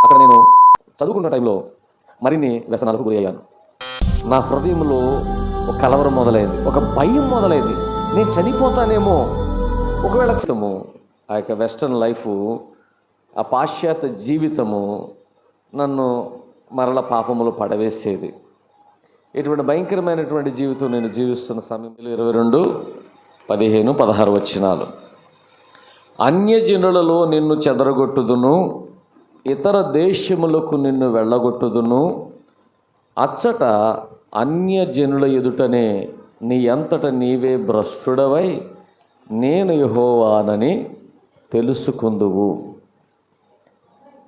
అక్కడ నేను చదువుకున్న టైంలో మరిన్ని వ్యసనాలకు గురి అయ్యాను. నా హృదయంలో ఒక కలవరం మొదలైంది, ఒక భయం మొదలైంది. నేను చనిపోతానేమో ఒకవేళ. ఆ యొక్క వెస్టర్న్ లైఫ్, ఆ పాశ్చాత్య జీవితము నన్ను మరల పాపములు పడవేసేది. ఇటువంటి భయంకరమైనటువంటి జీవితం నేను జీవిస్తున్న సమయంలో 22:15-16 వచనాలు. అన్యజనులలో నిన్ను చెదరగొట్టుదును, ఇతర దేశములకు నిన్ను వెళ్ళగొట్టుదును. అచ్చట అన్యజనుల ఎదుటనే నీ అంతట నీవే భ్రష్టుడవై నేను యెహోవానని తెలుసుకుందువు.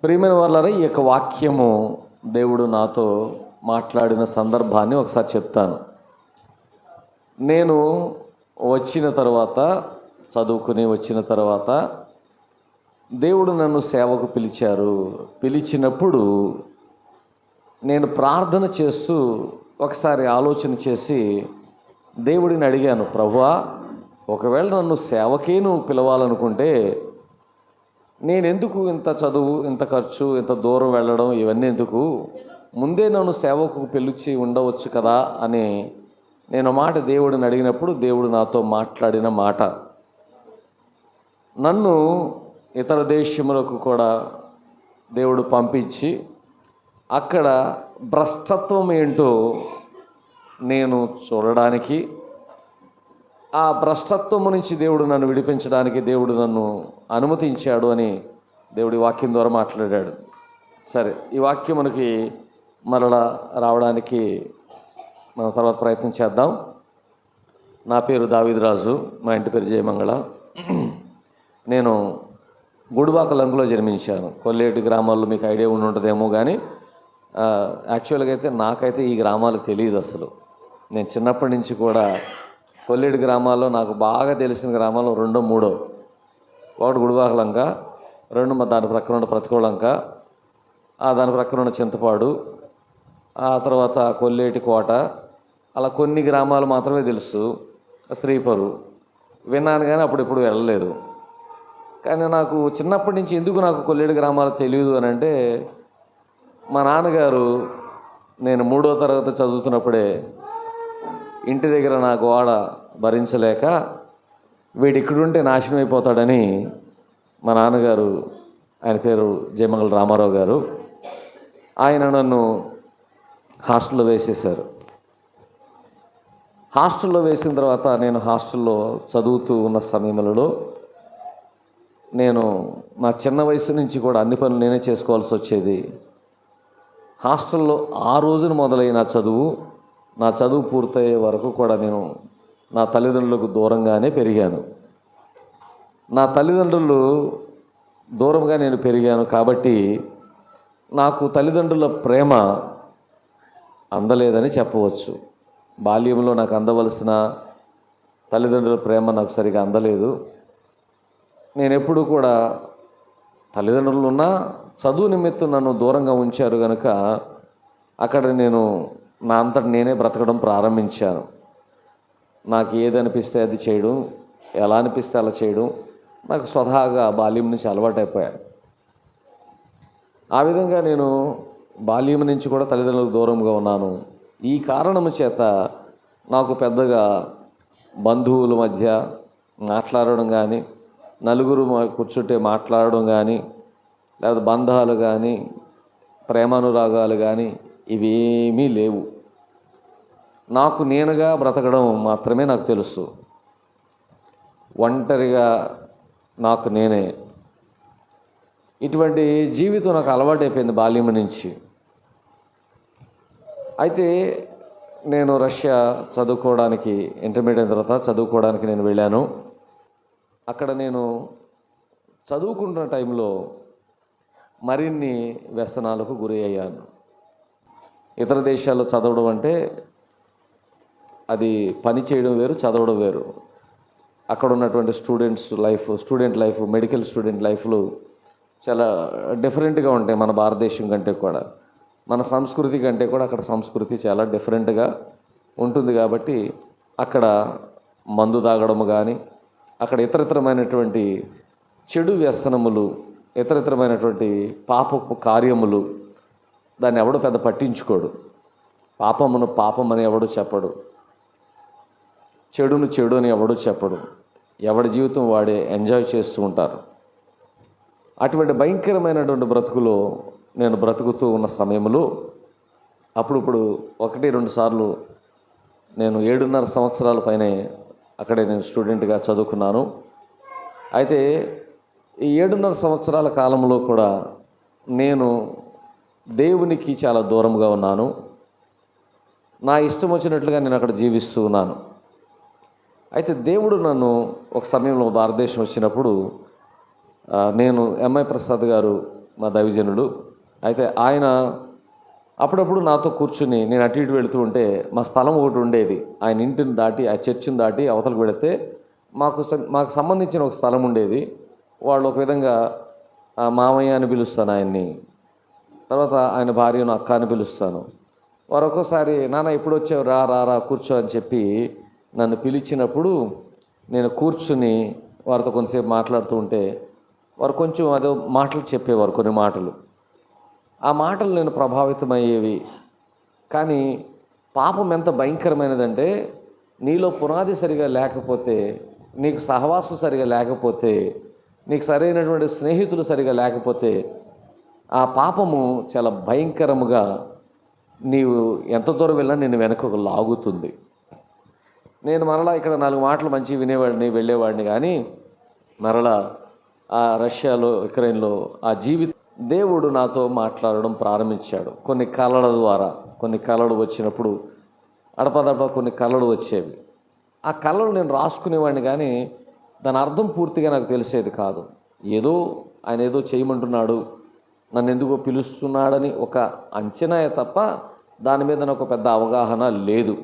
ప్రియమైన వాళ్ళారా, ఈ యొక్క వాక్యము దేవుడు నాతో మాట్లాడిన సందర్భాన్ని ఒకసారి చెప్తాను. నేను వచ్చిన తర్వాత, చదువుకుని వచ్చిన తర్వాత దేవుడు నన్ను సేవకు పిలిచారు. పిలిచినప్పుడు నేను ప్రార్థన చేస్తూ ఒకసారి ఆలోచన చేసి దేవుడిని అడిగాను, ప్రభువా, ఒకవేళ నన్ను సేవకే నువ్వు పిలవాలనుకుంటే నేనెందుకు ఇంత చదువు, ఇంత ఖర్చు, ఇంత దూరం వెళ్ళడం, ఇవన్నీ ఎందుకు? ముందే నన్ను సేవకు పిలిచి ఉండవచ్చు కదా అని నేను మాట దేవుడిని అడిగినప్పుడు దేవుడు నాతో మాట్లాడిన మాట, నన్ను ఇతర దేశములకు కూడా దేవుడు పంపించి అక్కడ భ్రష్టత్వం ఏంటో నేను చూడడానికి, ఆ భ్రష్టత్వము నుంచి దేవుడు నన్ను విడిపించడానికి దేవుడు నన్ను అనుమతించాడు అని దేవుడి వాక్యం ద్వారా మాట్లాడాడు. సరే, ఈ వాక్యం మనకి మరలా రావడానికి మనం తర్వాత ప్రయత్నం చేద్దాం. నా పేరు దావీదురాజు, మా ఇంటి పేరు జయమంగళ. నేను గుడివాక లంకలో జన్మించాను. కొల్లేటి గ్రామాల్లో మీకు ఐడియా ఉండి ఉంటుందేమో, కానీ యాక్చువల్గా అయితే నాకైతే ఈ గ్రామాలు తెలియదు అసలు. నేను చిన్నప్పటి నుంచి కూడా కొల్లేటి గ్రామాల్లో నాకు బాగా తెలిసిన గ్రామాలు 2-3. ఒకటి గుడివాక లంక, 2 దాని ప్రక్కన ఉన్న ప్రతికోళంక, దాని ప్రక్కన ఉన్న చింతపాడు, ఆ తర్వాత కొల్లేటి కోట, అలా కొన్ని గ్రామాలు మాత్రమే తెలుసు. శ్రీపరు విన్నాను కానీ అప్పుడెప్పుడు వెళ్ళలేదు. కానీ నాకు చిన్నప్పటి నుంచి ఎందుకు నాకు కొల్లేటి గ్రామాలు తెలియదు అని అంటే, మా నాన్నగారు నేను 3వ తరగతి చదువుతున్నప్పుడే ఇంటి దగ్గర నా గోడ భరించలేక వీడు ఇక్కడుంటే నాశనం అయిపోతాడని మా నాన్నగారు, ఆయన పేరు జయమంగళ రామారావు గారు, ఆయన నన్ను హాస్టల్లో వేసేశారు. హాస్టల్లో వేసిన తర్వాత నేను హాస్టల్లో చదువుతూ ఉన్న సమయంలో నేను నా చిన్న వయసు నుంచి కూడా అన్ని పనులు నేనే చేసుకోవాల్సి వచ్చేది. హాస్టల్లో ఆ రోజున మొదలైన నా చదువు పూర్తయ్యే వరకు కూడా నేను నా తల్లిదండ్రులకు దూరంగానే పెరిగాను. నా తల్లిదండ్రులు దూరంగా నేను పెరిగాను కాబట్టి నాకు తల్లిదండ్రుల ప్రేమ అందలేదని చెప్పవచ్చు. బాల్యంలో నాకు అందవలసిన తల్లిదండ్రుల ప్రేమ నాకు సరిగా అందలేదు. నేను ఎప్పుడు కూడా తల్లిదండ్రులు ఉన్నా చదువు నిమిత్తం నన్ను దూరంగా ఉంచారు కనుక అక్కడ నేను నా అంతట నేనే బ్రతకడం ప్రారంభించాను. నాకు ఏది అనిపిస్తే అది చేయడం, ఎలా అనిపిస్తే అలా చేయడం నాకు స్వతహాగా బాల్యం నుంచి అలవాటైపోయాను. ఆ విధంగా నేను బాల్యం నుంచి కూడా తల్లిదండ్రులకు దూరంగా ఉన్నాను. ఈ కారణము చేత నాకు పెద్దగా బంధువుల మధ్య మాట్లాడడం కానీ, నలుగురు కూర్చుంటే మాట్లాడడం కానీ, లేదా బంధాలు కానీ, ప్రేమానురాగాలు కానీ ఇవేమీ లేవు. నాకు నేనుగా బ్రతకడం మాత్రమే నాకు తెలుసు. ఒంటరిగా నాకు నేనే. ఇటువంటి జీవితం నాకు అలవాటైపోయింది బాల్యం నుంచి. అయితే నేను రష్యా చదువుకోవడానికి, ఇంటర్మీడియట్ తర్వాత చదువుకోవడానికి నేను వెళ్ళాను. అక్కడ నేను చదువుకుంటున్న టైంలో మరిన్ని వ్యసనాలకు గురి అయ్యాను. ఇతర దేశాల్లో చదవడం అంటే అది పని చేయడం వేరు, చదవడం వేరు. అక్కడ ఉన్నటువంటి స్టూడెంట్ లైఫ్, మెడికల్ స్టూడెంట్ లైఫ్లు చాలా డిఫరెంట్గా ఉంటాయి మన భారతదేశం కంటే కూడా. మన సంస్కృతి కంటే కూడా అక్కడ సంస్కృతి చాలా డిఫరెంట్గా ఉంటుంది. కాబట్టి అక్కడ మందు తాగడము కానీ, అక్కడ ఇతరమైనటువంటి చెడు వ్యసనములు ఇతరమైనటువంటి పాపపు కార్యములు, దాన్ని ఎవడు పెద్ద పట్టించుకోడు. పాపమును పాపమని ఎవడు చెప్పడు, చెడును చెడు అని ఎవడు చెప్పడు. ఎవడి జీవితం వాడే ఎంజాయ్ చేస్తూ ఉంటారు. అటువంటి భయంకరమైనటువంటి బ్రతుకులో నేను బ్రతుకుతూ ఉన్న సమయంలో అప్పుడప్పుడు 1-2 సార్లు నేను 7.5 సంవత్సరాల పైనే అక్కడే నేను స్టూడెంట్గా చదువుకున్నాను. అయితే ఈ 7.5 సంవత్సరాల కాలంలో కూడా నేను దేవునికి చాలా దూరంగా ఉన్నాను. నా ఇష్టం వచ్చినట్లుగా నేను అక్కడ జీవిస్తూ ఉన్నాను. అయితే దేవుడు నన్ను ఒక సమయంలో భారతదేశం వచ్చినప్పుడు, నేను ఎంఐ ప్రసాద్ గారు మా దైవజనుడు, అయితే ఆయన అప్పుడప్పుడు నాతో కూర్చుని నేను అటు ఇటు వెళుతూ ఉంటే, మా స్థలం ఒకటి ఉండేది, ఆయన ఇంటిని దాటి ఆ చర్చిని దాటి అవతలకు వెళితే మాకు సంబంధించిన ఒక స్థలం ఉండేది. వాళ్ళు ఒక విధంగా మామయ్య అని పిలుస్తాను ఆయన్ని, తర్వాత ఆయన భార్యను అక్క అని పిలుస్తాను. వారు ఒక్కోసారి నాన్న ఎప్పుడు వచ్చావు, రా రా రా కూర్చో అని చెప్పి నన్ను పిలిచినప్పుడు నేను కూర్చుని వారితో కొంతసేపు మాట్లాడుతూ ఉంటే వారు కొంచెం అదో మాటలు చెప్పేవారు, కొన్ని మాటలు. ఆ మాటలు నేను ప్రభావితమయ్యేవి. కానీ పాపం ఎంత భయంకరమైనదంటే, నీలో పునాది సరిగా లేకపోతే, నీకు సహవాసం సరిగా లేకపోతే, నీకు సరైనటువంటి స్నేహితులు సరిగా లేకపోతే, ఆ పాపము చాలా భయంకరముగా నీవు ఎంత దూరం వెళ్ళినా నిన్ను వెనకకు లాగుతుంది. నేను మరలా ఇక్కడ 4 మాటలు మంచిగా వినేవాడిని, వెళ్ళేవాడిని. కానీ మరలా ఆ రష్యాలో, ఉక్రెయిన్లో ఆ దేవుడు నాతో మాట్లాడడం ప్రారంభించాడు. కొన్ని కళల ద్వారా, కొన్ని కళలు వచ్చినప్పుడు అడపదడప కొన్ని కళలు వచ్చేవి. ఆ కళలు నేను రాసుకునేవాడిని, కానీ దాని అర్థం పూర్తిగా నాకు తెలిసేది కాదు. ఆయన ఏదో చేయమంటున్నాడు, నన్ను ఎందుకో పిలుస్తున్నాడని ఒక అంచనాయే తప్ప దాని మీద నాకు పెద్ద అవగాహన లేదు.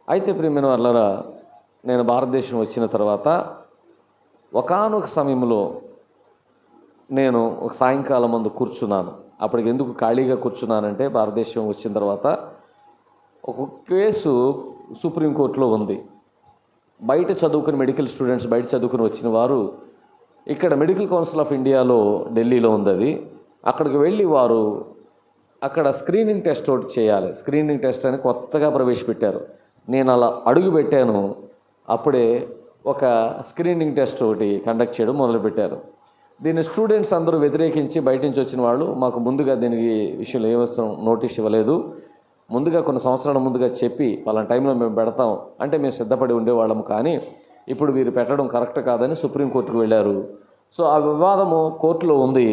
అయితే ప్రియమైన వాళ్ళరా, నేను భారతదేశం వచ్చిన తర్వాత ఒకానొక సమయంలో నేను ఒక సాయంకాలం ముందు కూర్చున్నాను. అప్పటికి ఎందుకు ఖాళీగా కూర్చున్నానంటే, భారతదేశం వచ్చిన తర్వాత ఒక కేసు సుప్రీంకోర్టులో ఉంది. బయట చదువుకుని మెడికల్ స్టూడెంట్స్, బయట చదువుకుని వచ్చిన వారు ఇక్కడ మెడికల్ కౌన్సిల్ ఆఫ్ ఇండియాలో ఢిల్లీలో ఉంది అది. అక్కడికి వెళ్ళి వారు అక్కడ స్క్రీనింగ్ టెస్ట్ ఒకటి చేయాలి. స్క్రీనింగ్ టెస్ట్ అని కొత్తగా ప్రవేశపెట్టారు. నేను అలా అడుగు పెట్టాను, అప్పుడే ఒక స్క్రీనింగ్ టెస్ట్ ఒకటి కండక్ట్ చేయడం మొదలుపెట్టారు. దీన్ని స్టూడెంట్స్ అందరూ వ్యతిరేకించి, బయట నుంచి వచ్చిన వాళ్ళు మాకు ముందుగా దీనికి విషయంలో ఏమవసరం నోటీస్ ఇవ్వలేదు, ముందుగా కొన్ని సంవత్సరాల ముందుగా చెప్పి పలానా టైంలో మేము పెడతాం అంటే మేము సిద్ధపడి ఉండేవాళ్ళము. కానీ ఇప్పుడు వీరు పెట్టడం కరెక్ట్ కాదని సుప్రీంకోర్టుకు వెళ్ళారు. సో ఆ వివాదము కోర్టులో ఉంది.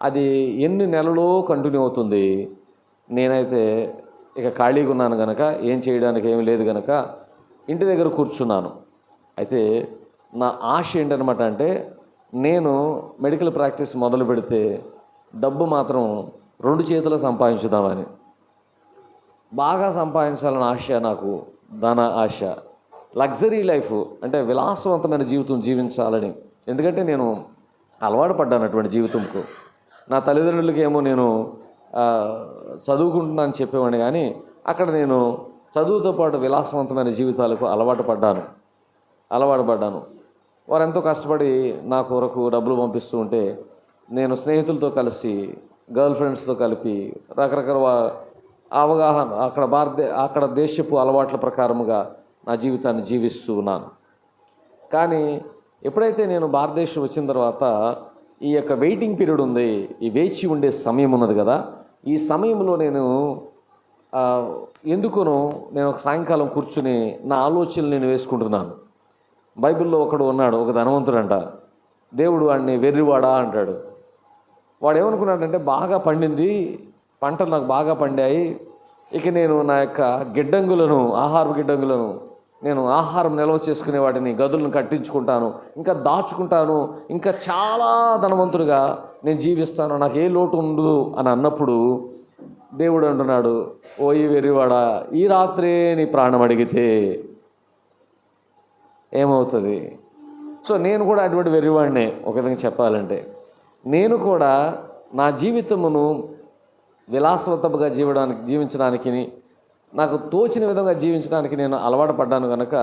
అది ఎన్ని నెలలో కంటిన్యూ అవుతుంది. నేనైతే ఇక ఖాళీగా ఉన్నాను కనుక, ఏం చేయడానికి ఏమీ లేదు కనుక ఇంటి దగ్గర కూర్చున్నాను. అయితే నా ఆశ ఏంటనమాట అంటే, నేను మెడికల్ ప్రాక్టీస్ మొదలు పెడితే డబ్బు మాత్రం 2 చేతులు సంపాదించుదామని, బాగా సంపాదించాలని ఆశ, నాకు ధన ఆశ, లగ్జరీ లైఫ్ అంటే విలాసవంతమైన జీవితం జీవించాలని. ఎందుకంటే నేను అలవాటు పడ్డాను అటువంటి జీవితంకు. నా తల్లిదండ్రులకి ఏమో నేను చదువుకుంటున్నాను చెప్పేవాడిని, కానీ అక్కడ నేను చదువుతో పాటు విలాసవంతమైన జీవితాలకు అలవాటు పడ్డాను. వారు ఎంతో కష్టపడి నా కొరకు డబ్బులు పంపిస్తూ ఉంటే, నేను స్నేహితులతో కలిసి, గర్ల్ ఫ్రెండ్స్తో కలిపి రకరకాల అవగాహన అక్కడ దేశపు అలవాట్ల ప్రకారముగా నా జీవితాన్ని జీవిస్తూ ఉన్నాను. కానీ ఎప్పుడైతే నేను భారతదేశం వచ్చిన తర్వాత ఈ యొక్క వెయిటింగ్ పీరియడ్ ఉంది, ఈ వేచి ఉండే సమయం ఉన్నది కదా, ఈ సమయంలో నేను ఎందుకునో నేను ఒక సాయంకాలం కూర్చుని నా ఆలోచనలు నేను వేసుకుంటున్నాను. బైబిల్లో ఒకడు ఉన్నాడు, ఒక ధనవంతుడంట. దేవుడు వాడిని వెర్రివాడా అంటాడు. వాడు ఏమనుకున్నాడంటే, బాగా పండింది, పంటలు నాకు బాగా పండాయి, ఇక నేను నా యొక్క ఆహారపు గిడ్డంగులను నేను ఆహారం నిల్వ చేసుకునే వాటిని, గదులను కట్టించుకుంటాను, ఇంకా దాచుకుంటాను, ఇంకా చాలా ధనవంతుడిగా నేను జీవిస్తాను, నాకు ఏ లోటు ఉండదు అని అన్నప్పుడు దేవుడు అంటున్నాడు, ఓయి వెర్రివాడా, ఈ రాత్రే నీ ప్రాణం అడిగితే ఏమవుతుంది? సో నేను కూడా అటువంటి వెర్రివాడినే ఒక విధంగా చెప్పాలంటే. నేను కూడా నా జీవితమును విలాసవంతంగా జీవించడానికి, నాకు తోచిన విధంగా జీవించడానికి నేను అలవాటు పడ్డాను కనుక,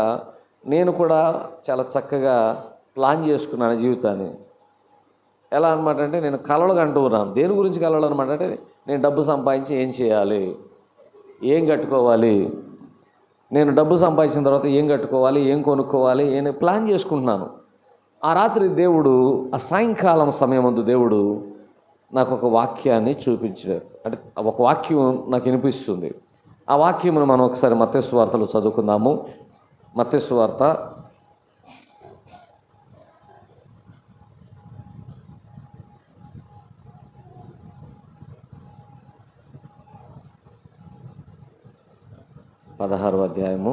నేను కూడా చాలా చక్కగా ప్లాన్ చేసుకున్నాను జీవితాన్ని. ఎలా అనమాట అంటే నేను కలలు కంటూ ఉన్నాను. దేని గురించి కలలు అనమాట అంటే నేను డబ్బు సంపాదించి ఏం చేయాలి, ఏం కట్టుకోవాలి, నేను డబ్బు సంపాదించిన తర్వాత ఏం కట్టుకోవాలి, ఏం కొనుక్కోవాలి, ఏం ప్లాన్ చేసుకుంటున్నాను. ఆ రాత్రి దేవుడు, ఆ సాయంకాలం సమయమందు దేవుడు నాకు ఒక వాక్యాన్ని చూపించారు. అంటే ఒక వాక్యం నాకు వినిపిస్తుంది. ఆ వాక్యమును మనం ఒకసారి మత్తయి సువార్తలో చదువుకుందాము. మత్తయి సువార్త 16వ అధ్యాయము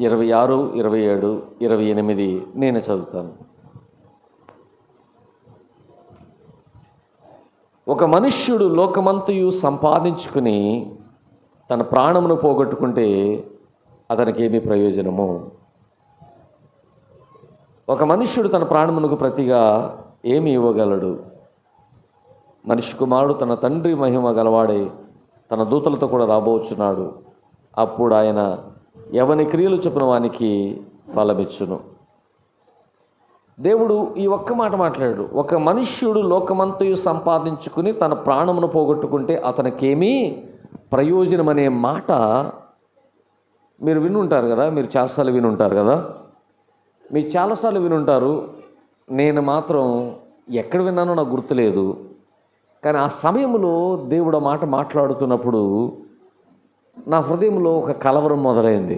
26, 27, 28 నేను చదువుతాను. ఒక మనుష్యుడు లోకమంతయు సంపాదించుకుని తన ప్రాణమును పోగొట్టుకుంటే అతనికి ఏమి ప్రయోజనము? ఒక మనుష్యుడు తన ప్రాణమునకు ప్రతిగా ఏమి ఇవ్వగలడు? మనిషి కుమారుడు తన తండ్రి మహిమ గలవాడై తన దూతలతో కూడా రాబోచున్నాడు. అప్పుడు ఆయన ఎవని క్రియలు చొప్పున వానికి ఫలమిచ్చును. దేవుడు ఈ ఒక్క మాట మాట్లాడాడు. ఒక మనుష్యుడు లోకమంతయు సంపాదించుకుని తన ప్రాణమును పోగొట్టుకుంటే అతనికేమీ ప్రయోజనం అనే మాట మీరు వినుంటారు కదా. మీరు చాలాసార్లు వినుంటారు కదా. మీరు చాలాసార్లు వినుంటారు. నేను మాత్రం ఎక్కడ విన్నానో నాకు గుర్తులేదు. కానీ ఆ సమయంలో దేవుడు ఆ మాట మాట్లాడుతున్నప్పుడు నా హృదయంలో ఒక కలవరం మొదలైంది.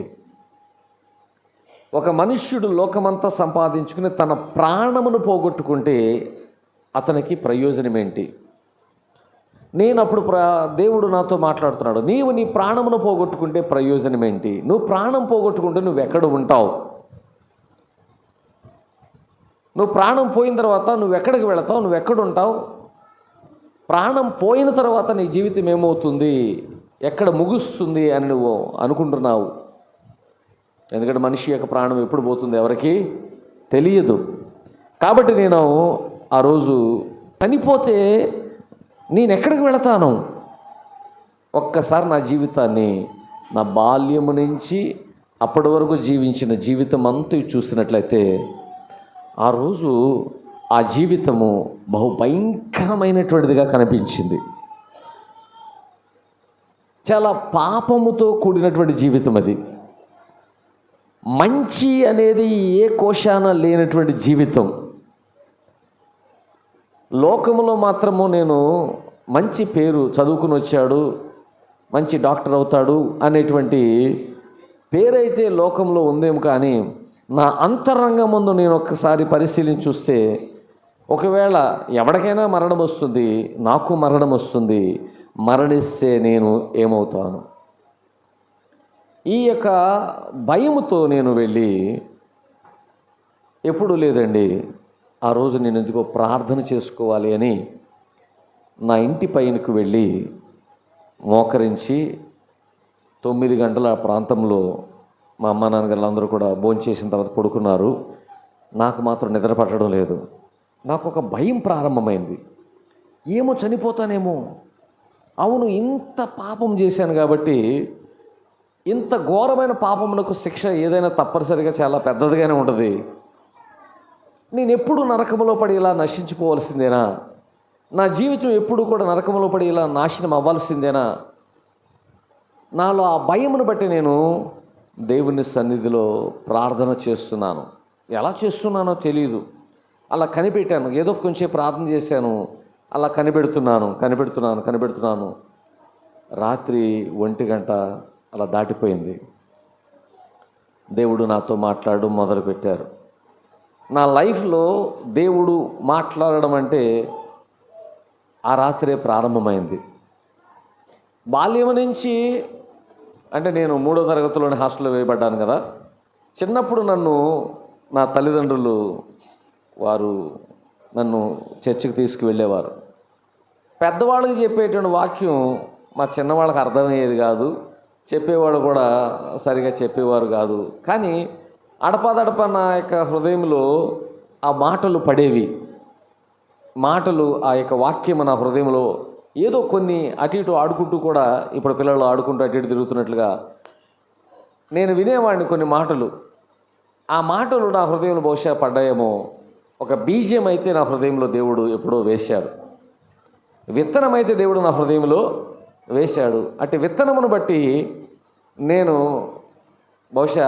ఒక మనుష్యుడు లోకమంతా సంపాదించుకుని తన ప్రాణమును పోగొట్టుకుంటే అతనికి ప్రయోజనం ఏంటి? నేను అప్పుడు దేవుడు నాతో మాట్లాడుతున్నాడు. నీవు నీ ప్రాణమును పోగొట్టుకుంటే ప్రయోజనం ఏంటి? నువ్వు ప్రాణం పోగొట్టుకుంటే నువ్వు ఎక్కడ ఉంటావు? నువ్వు ప్రాణం పోయిన తర్వాత నువ్వు ఎక్కడికి వెళతావు? నువ్వు ఎక్కడుంటావు? ప్రాణం పోయిన తర్వాత నీ జీవితం ఏమవుతుంది, ఎక్కడ ముగుస్తుంది అని నువ్వు అనుకుంటున్నావు. ఎందుకంటే మనిషి యొక్క ప్రాణం ఎప్పుడు పోతుంది ఎవరికి తెలియదు. కాబట్టి నేను ఆ రోజు చనిపోతే నేను ఎక్కడికి వెళతాను? ఒక్కసారి నా జీవితాన్ని, నా బాల్యము నుంచి అప్పటి వరకు జీవించిన జీవితం అంతా చూసినట్లయితే ఆ రోజు ఆ జీవితము బహుభయంకరమైనటువంటిదిగా కనిపించింది. చాలా పాపముతో కూడినటువంటి జీవితం అది. మంచి అనేది ఏ కోశాన లేనటువంటి జీవితం. లోకములో మాత్రము నేను మంచి పేరు, చదువుకుని వచ్చాడు, మంచి డాక్టర్ అవుతాడు అనేటువంటి పేరైతే లోకంలో ఉందేమో, కానీ నా అంతరంగం ముందు నేను ఒక్కసారి పరిశీలించి చూస్తే ఒకవేళ ఎవరికైనా మరణం వస్తుంది, నాకు మరణం వస్తుంది. మరణిస్తే నేను ఏమవుతాను? ఈ యొక్క భయముతో నేను వెళ్ళి, ఎప్పుడు లేదండి ఆ రోజు నేను ఎందుకో ప్రార్థన చేసుకోవాలి అని నా ఇంటి పైనకు వెళ్ళి మోకరించి 9 గంటల ప్రాంతంలో మా అమ్మ నాన్నగారు అందరూ కూడా భోంచేసిన తర్వాత పడుకున్నారు. నాకు మాత్రం నిద్ర పట్టడం లేదు. నాకు ఒక భయం ప్రారంభమైంది. ఏమో చనిపోతానేమో. అవును, ఇంత పాపం చేశాను కాబట్టి, ఇంత ఘోరమైన పాపమునకు శిక్ష ఏదైనా తప్పనిసరిగా చాలా పెద్దదిగానే ఉంటుంది. నేను ఎప్పుడు నరకములో పడి ఇలా నశించిపోవలసిందేనా? నా జీవితం ఎప్పుడు కూడా నరకములో పడి ఇలా నాశనం అవ్వాల్సిందేనా? నాలో ఆ భయమును బట్టి నేను దేవుని సన్నిధిలో ప్రార్థన చేస్తున్నాను. ఎలా చేస్తున్నానో తెలియదు. అలా కనిపెట్టాను. ఏదో కొంచెం ప్రార్థన చేశాను. అలా కనిపెడుతున్నాను. రాత్రి 1 గంట అలా దాటిపోయింది. దేవుడు నాతో మాట్లాడడం మొదలుపెట్టారు. నా లైఫ్లో దేవుడు మాట్లాడడం అంటే ఆ రాత్రే ప్రారంభమైంది. బాల్యం నుంచి, అంటే నేను 3వ తరగతిలోని హాస్టల్లో వేయబడ్డాను కదా. చిన్నప్పుడు నన్ను నా తల్లిదండ్రులు వారు నన్ను చర్చికి తీసుకువెళ్ళేవారు. పెద్దవాళ్ళకి చెప్పేటువంటి వాక్యం మా చిన్నవాళ్ళకి అర్థమయ్యేది కాదు. చెప్పేవాడు కూడా సరిగా చెప్పేవారు కాదు. కానీ అడపాదడప నా యొక్క హృదయంలో ఆ మాటలు పడేవి. ఆ యొక్క వాక్యం నా హృదయంలో ఏదో కొన్ని అటు ఇటు ఆడుకుంటూ కూడా, ఇప్పుడు పిల్లలు ఆడుకుంటూ అటు ఇటు తిరుగుతున్నట్లుగా నేను వినేవాడిని కొన్ని మాటలు. ఆ మాటలు నా హృదయంలో బహుశా పడ్డాయేమో. ఒక బీజం అయితే నా హృదయంలో దేవుడు ఎప్పుడో వేశాడు. విత్తనం అయితే దేవుడు నా హృదయంలో వేశాడు. అట్టి విత్తనమును బట్టి నేను బహుశా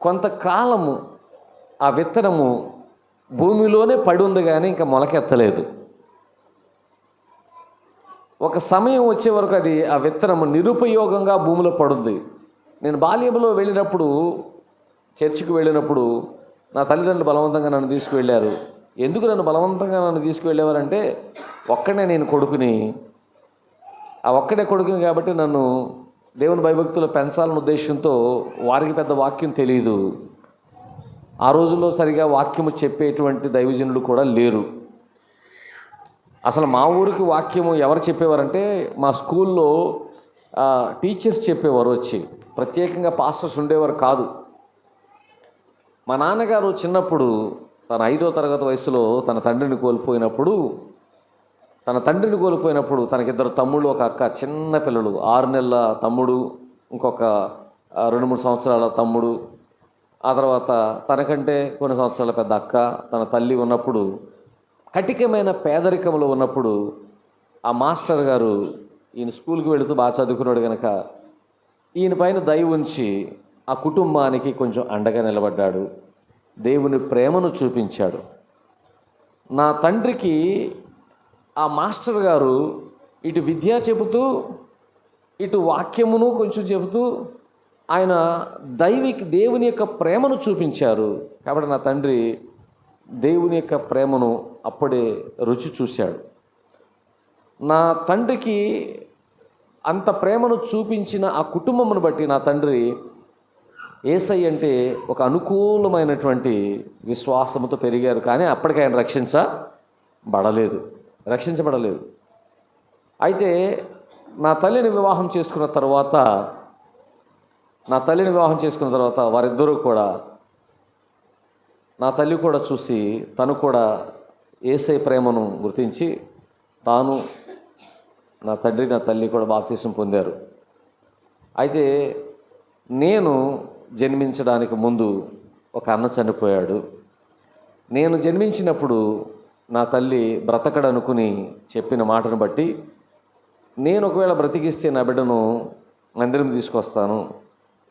కొంతకాలము ఆ విత్తనము భూమిలోనే పడి ఉంది, కానీ ఇంకా మొలకెత్తలేదు. ఒక సమయం వచ్చే వరకు అది ఆ విత్తనము నిరుపయోగంగా భూమిలో పడుద్ది. నేను బాల్యంలో వెళ్ళినప్పుడు, చర్చికి వెళ్ళినప్పుడు నా తల్లిదండ్రులు బలవంతంగా నన్ను తీసుకువెళ్ళారు. ఎందుకు నన్ను బలవంతంగా తీసుకువెళ్ళేవారంటే, ఒక్కడే నేను కొడుకుని, ఆ ఒక్కడే కొడుకుని కాబట్టి నన్ను దేవుని భయభక్తులు పెంచాలన్న ఉద్దేశంతో, వారికి పెద్ద వాక్యం తెలియదు. ఆ రోజుల్లో సరిగా వాక్యము చెప్పేటువంటి దైవజనులు కూడా లేరు. అసలు మా ఊరికి వాక్యము ఎవరు చెప్పేవారంటే, మా స్కూల్లో టీచర్స్ చెప్పేవారు వచ్చి, ప్రత్యేకంగా పాస్టర్స్ ఉండేవారు కాదు. మా నాన్నగారు చిన్నప్పుడు తన 5వ తరగతి వయసులో తన తండ్రిని కోల్పోయినప్పుడు తనకిద్దరు తమ్ముళ్ళు, ఒక అక్క, చిన్న పిల్లలు, 6 నెలల తమ్ముడు, ఇంకొక 2-3 సంవత్సరాల తమ్ముడు, ఆ తర్వాత తనకంటే కొన్ని సంవత్సరాల పెద్ద అక్క, తన తల్లి ఉన్నప్పుడు, కటికమైన పేదరికంలో ఉన్నప్పుడు, ఆ మాస్టర్ గారు ఈయన స్కూల్కి వెళుతూ బాగా చదువుకున్నాడు కనుక ఈయన పైన దయ ఉంచి ఆ కుటుంబానికి కొంచెం అండగా నిలబడ్డాడు. దేవుని ప్రేమను చూపించాడు. నా తండ్రికి ఆ మాస్టర్ గారు ఇటు విద్య చెబుతూ, ఇటు వాక్యమును కొంచెం చెబుతూ ఆయన దేవుని యొక్క ప్రేమను చూపించారు. కాబట్టి నా తండ్రి దేవుని యొక్క ప్రేమను అప్పుడే రుచి చూశాడు. నా తండ్రికి అంత ప్రేమను చూపించిన ఆ కుటుంబమును బట్టి నా తండ్రి యేసయ్య అంటే ఒక అనుకూలమైనటువంటి విశ్వాసముతో పెరిగారు. కానీ అప్పటికి ఆయన రక్షించబడలేదు. అయితే నా తల్లిని వివాహం చేసుకున్న తర్వాత వారిద్దరూ కూడా, నా తల్లి కూడా చూసి తను కూడా యేసయ్య ప్రేమను గుర్తించి తాను, నా తండ్రి, నా తల్లి కూడా బాప్తిసం పొందారు. అయితే నేను జన్మించడానికి ముందు ఒక అన్న చనిపోయాడు. నేను జన్మించినప్పుడు నా తల్లి బ్రతకడనుకుని చెప్పిన మాటను బట్టి, నేను ఒకవేళ బ్రతికిస్తే నా బిడ్డను మందిరం తీసుకొస్తాను,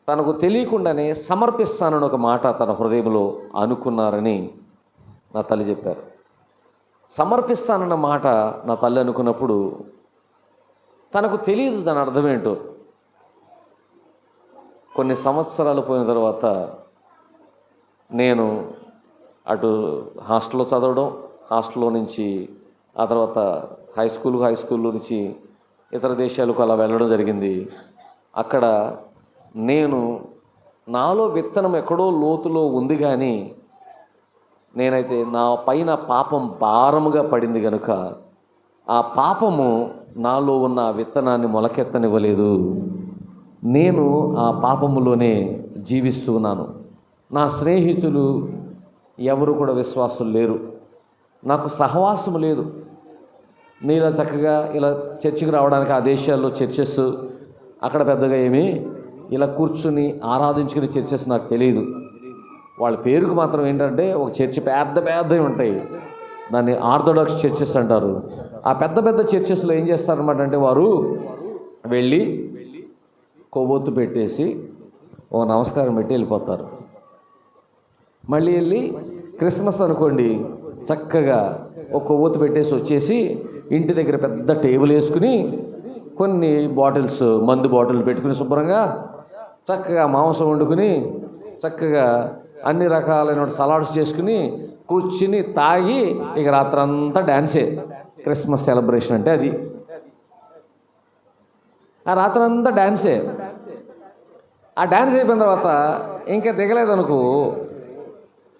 తనకు తెలియకుండానే సమర్పిస్తానని ఒక మాట తన హృదయంలో అనుకున్నారని నా తల్లి చెప్పారు. సమర్పిస్తానన్న మాట నా తల్లి అనుకున్నప్పుడు తనకు తెలియదు దాని అర్థమేంటో. కొన్ని సంవత్సరాలు పోయిన తర్వాత నేను అటు హాస్టల్లో చదవడం, హాస్టల్లో నుంచి ఆ తర్వాత హై స్కూల్లో నుంచి ఇతర దేశాలకు అలా వెళ్ళడం జరిగింది. అక్కడ నేను, నాలో విత్తనం ఎక్కడో లోతులో ఉంది, కానీ నేనైతే నా పైన పాపం భారముగా పడింది కనుక ఆ పాపము నాలో ఉన్న విత్తనాన్ని మొలకెత్తనివ్వలేదు. నేను ఆ పాపములోనే జీవిస్తూ ఉన్నాను. నా స్నేహితులు ఎవరు కూడా విశ్వాసులు లేరు, నాకు సహవాసము లేదు. నీలా చక్కగా ఇలా చర్చికి రావడానికి ఆ దేశాల్లో చర్చెస్ అక్కడ పెద్దగా ఏమీ ఇలా కూర్చుని ఆరాధించుకునే చర్చెస్ నాకు తెలియదు. వాళ్ళ పేరుకు మాత్రం ఏంటంటే ఒక చర్చి పెద్దవి ఉంటాయి, దాన్ని ఆర్థోడాక్స్ చర్చెస్ అంటారు. ఆ పెద్ద చర్చెస్లో ఏం చేస్తారన్నమాట అంటే, వారు వెళ్ళి కొవ్వొత్తు పెట్టేసి ఓ నమస్కారం పెట్టి వెళ్ళిపోతారు. మళ్ళీ వెళ్ళి క్రిస్మస్ అనుకోండి, చక్కగా ఒక కొవ్వొత్తు పెట్టేసి వచ్చేసి ఇంటి దగ్గర పెద్ద టేబుల్ వేసుకుని కొన్ని బాటిల్స్, మందు బాటిల్ పెట్టుకుని శుభ్రంగా చక్కగా మాంసం వండుకుని చక్కగా అన్ని రకాలైన సలాడ్స్ చేసుకుని కూర్చుని తాగి ఇక రాత్రంతా డ్యాన్సే. క్రిస్మస్ సెలబ్రేషన్ అంటే అది. ఆ రాత్రంతా డ్యాన్సే. ఆ డ్యాన్స్ అయిపోయిన తర్వాత ఇంకా దిగలేదనుకో,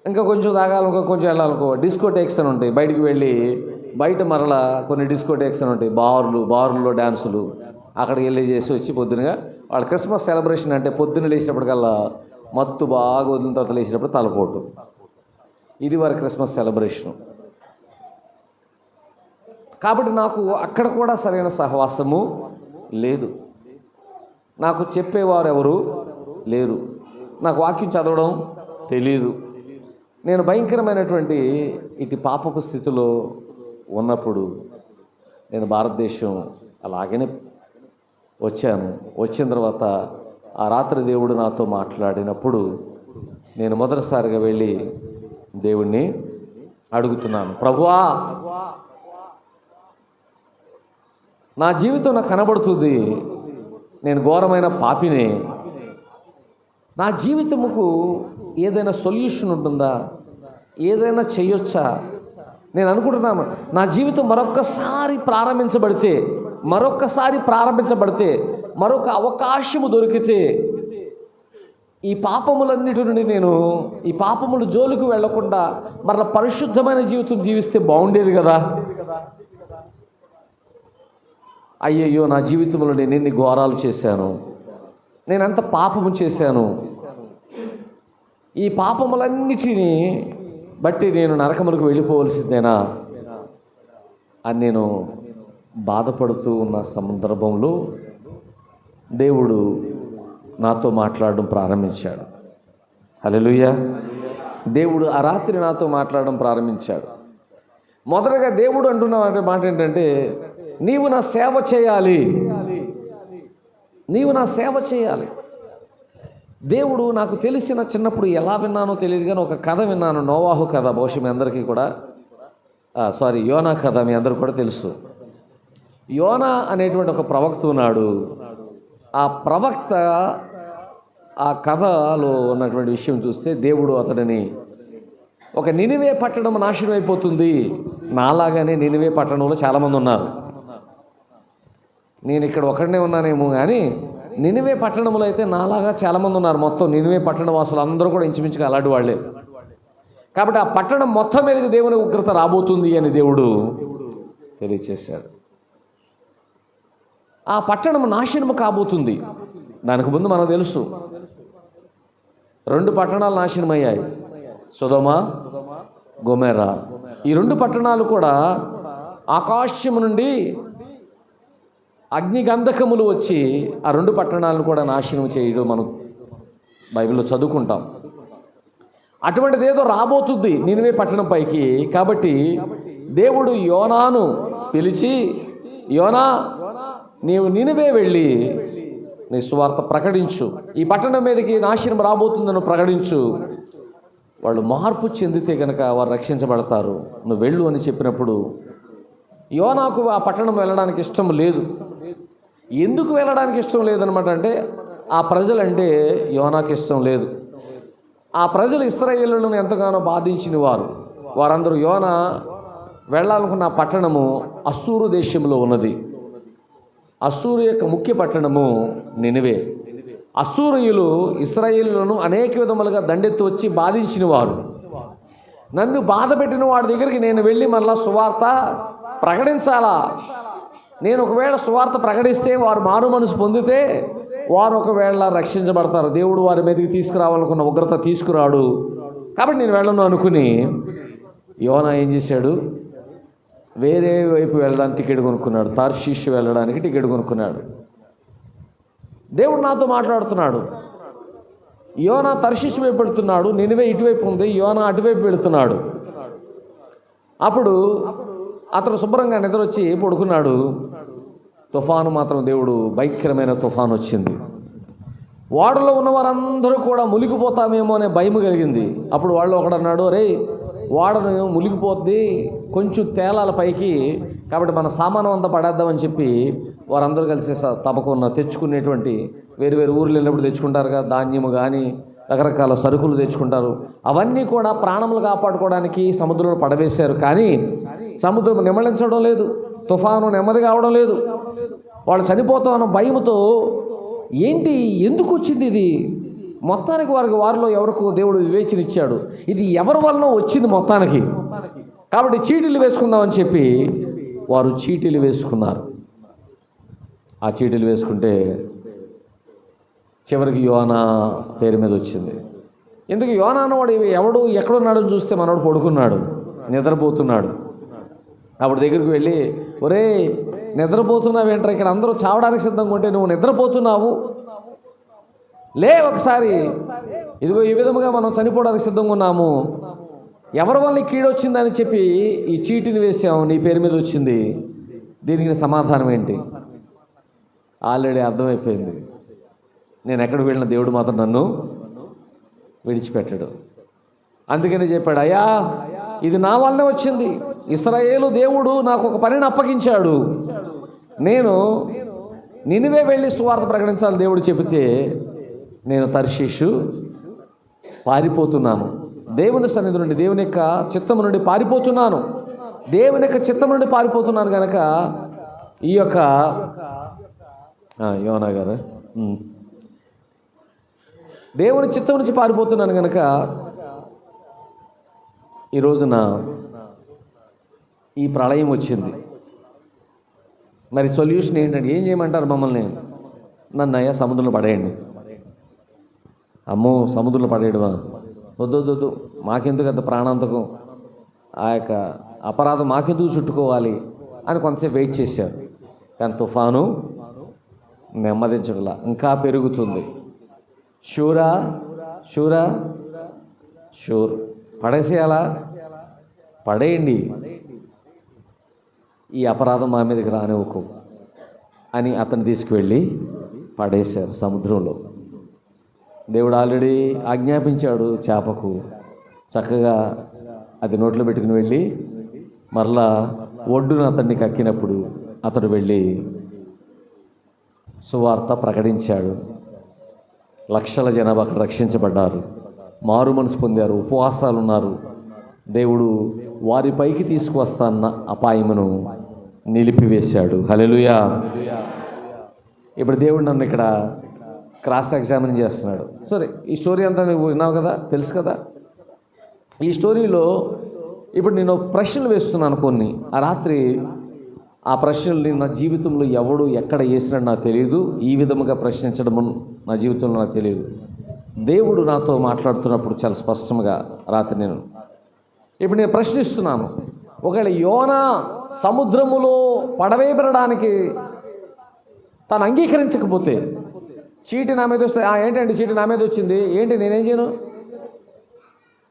ఇంకా కొంచెం తాగాలనుకో, కొంచెం వెళ్ళాలనుకో, డిస్కోటేక్స్ అని ఉంటాయి. బయటికి వెళ్ళి బయట మరలా కొన్ని డిస్కోటేక్స్ అని ఉంటాయి, బార్లో డ్యాన్సులు. అక్కడికి వెళ్ళి చేసి వచ్చి పొద్దునగా వాళ్ళ క్రిస్మస్ సెలబ్రేషన్ అంటే పొద్దున్న లేచినప్పటికల్లా మత్తు బాగా వదిలిన తర్వాత లేచినప్పుడు తలపోటు. ఇది వారి క్రిస్మస్ సెలబ్రేషన్. కాబట్టి నాకు అక్కడ కూడా సరైన సహవాసము లేదు. నాకు చెప్పేవారు ఎవరు లేరు, నాకు వాక్యం చదవడం తెలీదు. నేను భయంకరమైనటువంటి ఇటు పాపపు స్థితిలో ఉన్నప్పుడు నేను భారతదేశం అలాగనే వచ్చాను. వచ్చిన తర్వాత ఆ రాత్రి దేవుడు నాతో మాట్లాడినప్పుడు నేను మొదటిసారిగా వెళ్ళి దేవుణ్ణి అడుగుతున్నాను, ప్రభువా, నా జీవితం నాకు కనబడుతుంది, నేను ఘోరమైన పాపిని, నా జీవితముకు ఏదైనా సొల్యూషన్ ఉంటుందా, ఏదైనా చేయొచ్చా? నేను అనుకుంటున్నాను, నా జీవితం మరొక్కసారి ప్రారంభించబడితే మరొక అవకాశము దొరికితే ఈ పాపములన్నిటి నుండి నేను ఈ పాపముల జోలికి వెళ్లకుండా మరలా పరిశుద్ధమైన జీవితం జీవిస్తే బాగుండేది కదా. అయ్యయ్యో, నా జీవితంలో నేను ఎన్ని ఘోరాలు చేశాను, నేను ఎంత పాపము చేశాను, ఈ పాపములన్నిటినీ బట్టి నేను నరకములకు వెళ్ళిపోవలసిందేనా అని నేను బాధపడుతూ ఉన్న సందర్భంలో దేవుడు నాతో మాట్లాడడం ప్రారంభించాడు. హల్లెలూయా. దేవుడు ఆ రాత్రి నాతో మాట్లాడడం ప్రారంభించాడు. మొదటగా దేవుడు అంటున్న మాట ఏంటంటే, నీవు నా సేవ చేయాలి, నీవు నా సేవ చేయాలి. దేవుడు నాకు తెలిసిన చిన్నప్పుడు ఎలా విన్నానో తెలియదు కానీ ఒక కథ విన్నాను, నోవాహు కథ. బహుశా మీ అందరికీ కూడా యోనా కథ మీ అందరికీ కూడా తెలుసు. యోనా అనేటువంటి ఒక ప్రవక్త ఉన్నాడు. ఆ ప్రవక్త ఆ కథలో ఉన్నటువంటి విషయం చూస్తే దేవుడు అతడిని ఒక నినివే పట్టణం నాశనం అయిపోతుంది, నాలాగానే నినివే పట్టణంలో చాలామంది ఉన్నారు, నేను ఇక్కడ ఒకడనే ఉన్నానేమో కానీ నినివే పట్టణంలో అయితే నాలాగా చాలామంది ఉన్నారు. మొత్తం నినివే పట్టణ వాసులు అందరూ కూడా ఇంచుమించుగా అలాంటి వాళ్ళే. కాబట్టి ఆ పట్టణం మొత్తం మీదకి దేవుని ఉగ్రత రాబోతుంది అని దేవుడు తెలియచేశాడు. ఆ పట్టణం నాశనము కాబోతుంది. దానికి ముందు మనకు తెలుసు 2 పట్టణాలు నాశనమయ్యాయి, సొదొమ, గొమొర్రా. ఈ 2 పట్టణాలు కూడా ఆకాశము నుండి అగ్నిగంధకములు వచ్చి ఆ 2 పట్టణాలను కూడా నాశనం చేయడం మనం బైబిల్లో చదువుకుంటాం. అటువంటిది ఏదో రాబోతుంది నినివే పట్టణం పైకి. కాబట్టి దేవుడు యోనాను పిలిచి, యోనా, నీవు నినివే వెళ్ళి నీ సువార్త ప్రకటించు, ఈ పట్టణం మీదకి నాశనం రాబోతుందని ప్రకటించు, వాళ్ళు మార్పు చెందితే కనుక వారు రక్షించబడతారు, నువ్వు వెళ్ళు అని చెప్పినప్పుడు యోనాకు ఆ పట్టణం వెళ్ళడానికి ఇష్టం లేదు. ఎందుకు వెళ్ళడానికి ఇష్టం లేదనమాట అంటే, ఆ ప్రజలంటే యోనాకు ఇష్టం లేదు. ఆ ప్రజలు ఇశ్రాయేలులను ఎంతగానో బాధించిన వారందరూ యోనా వెళ్ళాలనుకున్న పట్టణము అస్సూరు దేశంలో ఉన్నది. అస్సూరు యొక్క ముఖ్య పట్టణము నినివే. అస్సూరీయులు ఇశ్రాయేలులను అనేక విధములుగా దండెత్తి వచ్చి బాధించిన వారు. నన్ను బాధ పెట్టిన వాడి దగ్గరికి నేను వెళ్ళి మళ్ళా సువార్త ప్రకటించాలా? నేను ఒకవేళ సువార్త ప్రకటిస్తే వారు మారు మనసు పొందితే వారు ఒకవేళ రక్షించబడతారు. దేవుడు వారి మీదకి తీసుకురావాలనుకున్న ఉగ్రత తీసుకురాడు. కాబట్టి నేను వెళ్ళను అనుకుని యోనా ఏం చేశాడు, వేరే వైపు వెళ్ళడానికి టికెట్ కొనుక్కున్నాడు. తర్షీష్ వెళ్ళడానికి టికెట్ కొనుక్కున్నాడు. దేవుడు నాతో మాట్లాడుతున్నాడు. యోనా తర్షీష్ వైపు వెళుతున్నాడు, నినివే ఇటువైపు ఉంది, యోనా అటువైపు వెళుతున్నాడు. అప్పుడు అతను శుభ్రంగా నిద్ర వచ్చి పడుకున్నాడు. తుఫాను మాత్రం దేవుడు భయంకరమైన తుఫాను వచ్చింది. ఓడలో ఉన్న వారందరూ కూడా మునిగిపోతామేమో అనే భయం కలిగింది. అప్పుడు వాళ్ళు ఒకడన్నాడు, రే ఓడను మునిగిపోద్ది, కొంచెం తేలాల పైకి, కాబట్టి మన సామానం అంతా పడేద్దామని చెప్పి వారందరూ కలిసి తమకున్న తెచ్చుకునేటువంటి వేరు ఊర్లు వెళ్ళినప్పుడు తెచ్చుకుంటారు కదా, ధాన్యము కానీ రకరకాల సరుకులు తెచ్చుకుంటారు. అవన్నీ కూడా ప్రాణములు కాపాడుకోవడానికి సముద్రంలో పడవేశారు. కానీ సముద్రం నిమ్మలించడం లేదు, తుఫాను నెమ్మది కావడం లేదు. వాళ్ళు చనిపోతామన్న భయంతో ఏంటి, ఎందుకు వచ్చింది ఇది? మొత్తానికి వారిలో ఎవరికో దేవుడు వివేచన ఇచ్చాడు, ఇది ఎవరి వలన వచ్చింది మొత్తానికి, కాబట్టి చీటీలు వేసుకుందామని చెప్పి వారు చీటీలు వేసుకున్నారు. ఆ చీటీలు వేసుకుంటే చివరికి యోనా పేరు మీద వచ్చింది. ఎందుకు యోనా అన్నవాడు ఎవడు ఎక్కడున్నాడని చూస్తే మనవాడు పడుకున్నాడు, నిద్రపోతున్నాడు. అప్పుడు దగ్గరికి వెళ్ళి, ఒరే నిద్రపోతున్నావు ఏంట్రా, ఇక్కడ అందరూ చావడానికి సిద్ధంగా ఉంటే నువ్వు నిద్రపోతున్నావు, లే ఒకసారి, ఇదిగో ఈ విధముగా మనం చనిపోవడానికి సిద్ధంగా ఉన్నాము, ఎవరి వల్ల ఈ కీడు వచ్చిందని చెప్పి ఈ చీటిని వేసాం, నీ పేరు మీద వచ్చింది, దీనికి సమాధానం ఏంటి? ఆల్రెడీ అర్థమైపోయింది, నేను ఎక్కడికి వెళ్ళిన దేవుడు మాత్రం నన్ను విడిచిపెట్టాడు. అందుకని చెప్పాడు, అయ్యా ఇది నా వల్లనే వచ్చింది, ఇశ్రాయేలు దేవుడు నాకు ఒక పనిని అప్పగించాడు, నేను నినివే వెళ్ళి సువార్త ప్రకటించాలి దేవుడు చెబితే నేను తర్షీషు పారిపోతున్నాను, దేవుని సన్నిధి నుండి, దేవుని యొక్క చిత్తము నుండి పారిపోతున్నాను, దేవుని యొక్క చిత్తం నుండి పారిపోతున్నాను కనుక ఈ యొక్క యోనా గారు దేవుని చిత్తం నుంచి పారిపోతున్నాను కనుక ఈ రోజున ఈ ప్రళయం వచ్చింది. మరి సొల్యూషన్ ఏంటంటే ఏం చేయమంటారు మమ్మల్ని? నన్ను అయ్యా సముద్రంలో పడేయండి. అమ్మో సముద్రంలో పడేయడమా? వద్దు, మాకెందుకు అంత ప్రాణాంతకం, ఆ యొక్క అపరాధం మాకెందుకు చుట్టుకోవాలి అని కొంతసేపు వెయిట్ చేశారు. కానీ తుఫాను నెమ్మదించడంలా ఇంకా పెరుగుతుంది. షూర్ పడేసేయాలా? పడేయండి, ఈ అపరాధం మా మీదకి రానివ్వకు అని అతను తీసుకువెళ్ళి పడేశారు సముద్రంలో. దేవుడు ఆల్రెడీ ఆజ్ఞాపించాడు చేపకు, చక్కగా అది నోట్లో పెట్టుకుని వెళ్ళి మరలా ఒడ్డున అతన్ని కక్కినప్పుడు అతడు వెళ్ళి సువార్త ప్రకటించాడు. లక్షల జనాభా అక్కడ రక్షించబడ్డారు, మారు మనసు పొందారు, ఉపవాసాలు ఉన్నారు. దేవుడు వారి పైకి తీసుకువస్తాన్న అపాయమును నిలిపివేశాడు. హల్లెలూయా. ఇప్పుడు దేవుడు నన్ను ఇక్కడ క్రాస్ ఎగ్జామిన్ చేస్తున్నాడు. సరే, ఈ స్టోరీ అంతా నువ్వు విన్నావు కదా, తెలుసు కదా. ఈ స్టోరీలో ఇప్పుడు నేను ప్రశ్నలు వేస్తున్నాను కొన్ని. ఆ రాత్రి ఆ ప్రశ్నల్ని నా జీవితంలో ఎవడు ఎక్కడ వేసినాడు నాకు తెలియదు, ఈ విధముగా ప్రశ్నించడం నా జీవితంలో నాకు తెలియదు. దేవుడు నాతో మాట్లాడుతున్నప్పుడు చాలా స్పష్టంగా రాత్రి ఇప్పుడు నేను ప్రశ్నిస్తున్నాను, ఒకవేళ యోనా సముద్రములో పడవేయబడడానికి తను అంగీకరించకపోతే, చీటి నా మీద వస్తే ఏంటంటే చీటి నా మీద వచ్చింది, ఏంటి నేనేం చేయను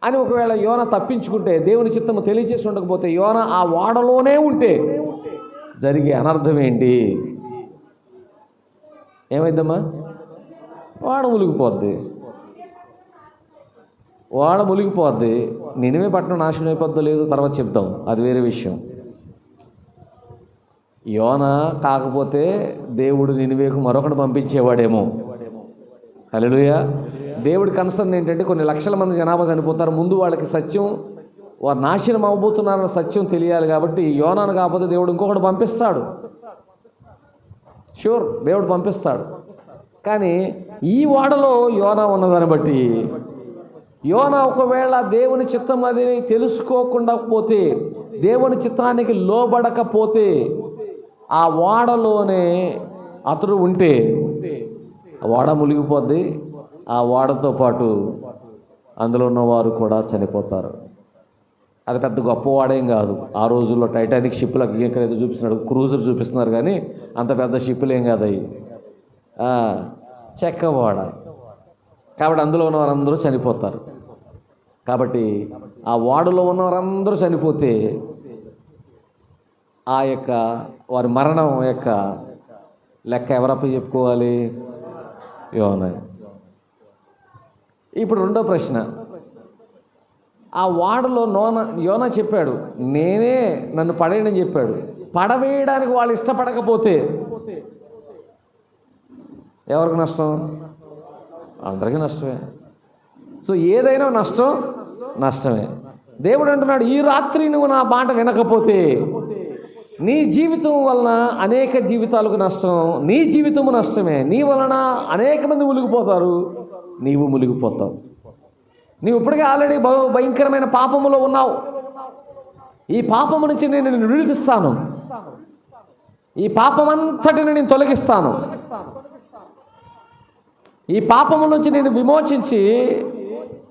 అని ఒకవేళ యోనా తప్పించుకుంటే, దేవుని చిత్తము తెలియజేసి ఉండకపోతే, యోనా ఆ ఓడలోనే ఉంటే జరిగే అనర్థం ఏంటి? ఏమైందమ్మా? ఓడ మునిగిపోద్ది. నినివే పట్టణం నాశనం అయిపోద్దో లేదు తర్వాత చెప్తాం, అది వేరే విషయం. యోనా కాకపోతే దేవుడు నినివేకు మరొకటి పంపించేవాడేమో. హల్లెలూయా. దేవుడి కన్సర్న్ ఏంటంటే కొన్ని లక్షల మంది జనాభా చనిపోతారు, ముందు వాళ్ళకి సత్యం, వారు నాశనం అవ్వబోతున్నారన్న సత్యం తెలియాలి. కాబట్టి యోనాను కాకపోతే దేవుడు ఇంకొకటి పంపిస్తాడు, షూర్ దేవుడు పంపిస్తాడు. కానీ ఈ ఓడలో యోనా ఉన్నదాన్ని బట్టి, యోనా ఒకవేళ దేవుని చిత్తం అది తెలుసుకోకుండా పోతే, దేవుని చిత్తానికి లోబడకపోతే, ఆ ఓడలోనే అతడు ఉంటే ఆ ఓడ మునిగిపోద్ది, ఆ ఓడతో పాటు అందులో ఉన్నవారు కూడా చనిపోతారు. అది పెద్ద గొప్ప వాడేం కాదు. ఆ రోజుల్లో టైటానిక్ షిప్లకు ఇక్కడ ఏదో చూపిస్తున్నాడు, క్రూజర్ చూపిస్తున్నారు, కానీ అంత పెద్ద షిప్పులు ఏం కాదు అవి, చెక్క ఓడ. కాబట్టి అందులో ఉన్న వారందరూ చనిపోతారు. కాబట్టి ఆ ఓడలో ఉన్న వారందరూ చనిపోతే ఆ యొక్క వారి మరణం యొక్క లెక్క ఎవరప్ప చెప్పుకోవాలి? యోనా. ఇప్పుడు రెండో ప్రశ్న, ఆ ఓడలో యోనా చెప్పాడు, నేనే నన్ను పడేయని చెప్పాడు. పడవేయడానికి వాళ్ళు ఇష్టపడకపోతే ఎవరికి నష్టం? అందరికీ నష్టమే. సో ఏదైనా నష్టమే. దేవుడు అంటున్నాడు, ఈ రాత్రి నువ్వు నా మాట వినకపోతే నీ జీవితం వలన అనేక జీవితాలకు నష్టం, నీ జీవితము నష్టమే. నీ వలన అనేక మంది మునిగిపోతారు, నీవు మునిగిపోతావు. నీవు ఇప్పటికే ఆల్రెడీ భయంకరమైన పాపములో ఉన్నావు. ఈ పాపము నుంచి నేను నిన్ను విడిపిస్తాను, ఈ పాపమంతటిని నేను తొలగిస్తాను, ఈ పాపము నుంచి నేను విమోచించి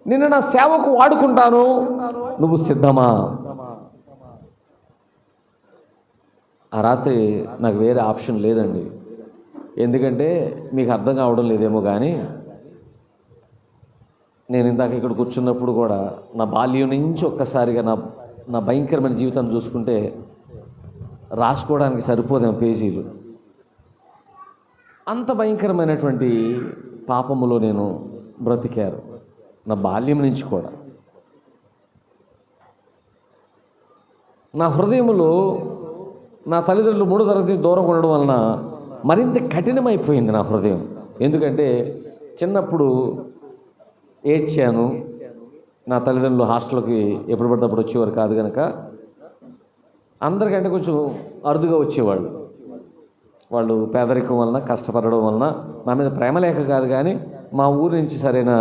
నిన్ను నా సేవకు వాడుకుంటాను, నువ్వు సిద్ధమా? ఆ రాత్రి నాకు వేరే ఆప్షన్ లేదండి. ఎందుకంటే మీకు అర్థం కావడం లేదేమో కానీ నేను ఇందాక ఇక్కడ కూర్చున్నప్పుడు కూడా నా బాల్యం నుంచి ఒక్కసారిగా నా భయంకరమైన జీవితాన్ని చూసుకుంటే రాసుకోవడానికి సరిపోదేమో పేజీలు. అంత భయంకరమైనటువంటి పాపములో నేను బ్రతికారు నా బాల్యం నుంచి కూడా. నా హృదయంలో నా తల్లిదండ్రులు 3వ తరగతి దూరం ఉండడం వలన మరింత కఠినమైపోయింది నా హృదయం. ఎందుకంటే చిన్నప్పుడు ఏడ్చాను. నా తల్లిదండ్రులు హాస్టల్కి ఎప్పుడు పడితే అప్పుడు వచ్చేవారు కాదు కనుక అందరికంటే కొంచెం అరుదుగా వచ్చేవాళ్ళు. వాళ్ళు పేదరికం వలన కష్టపడడం వలన నా మీద ప్రేమ లేక కాదు, కానీ మా ఊరు నుంచి సరైన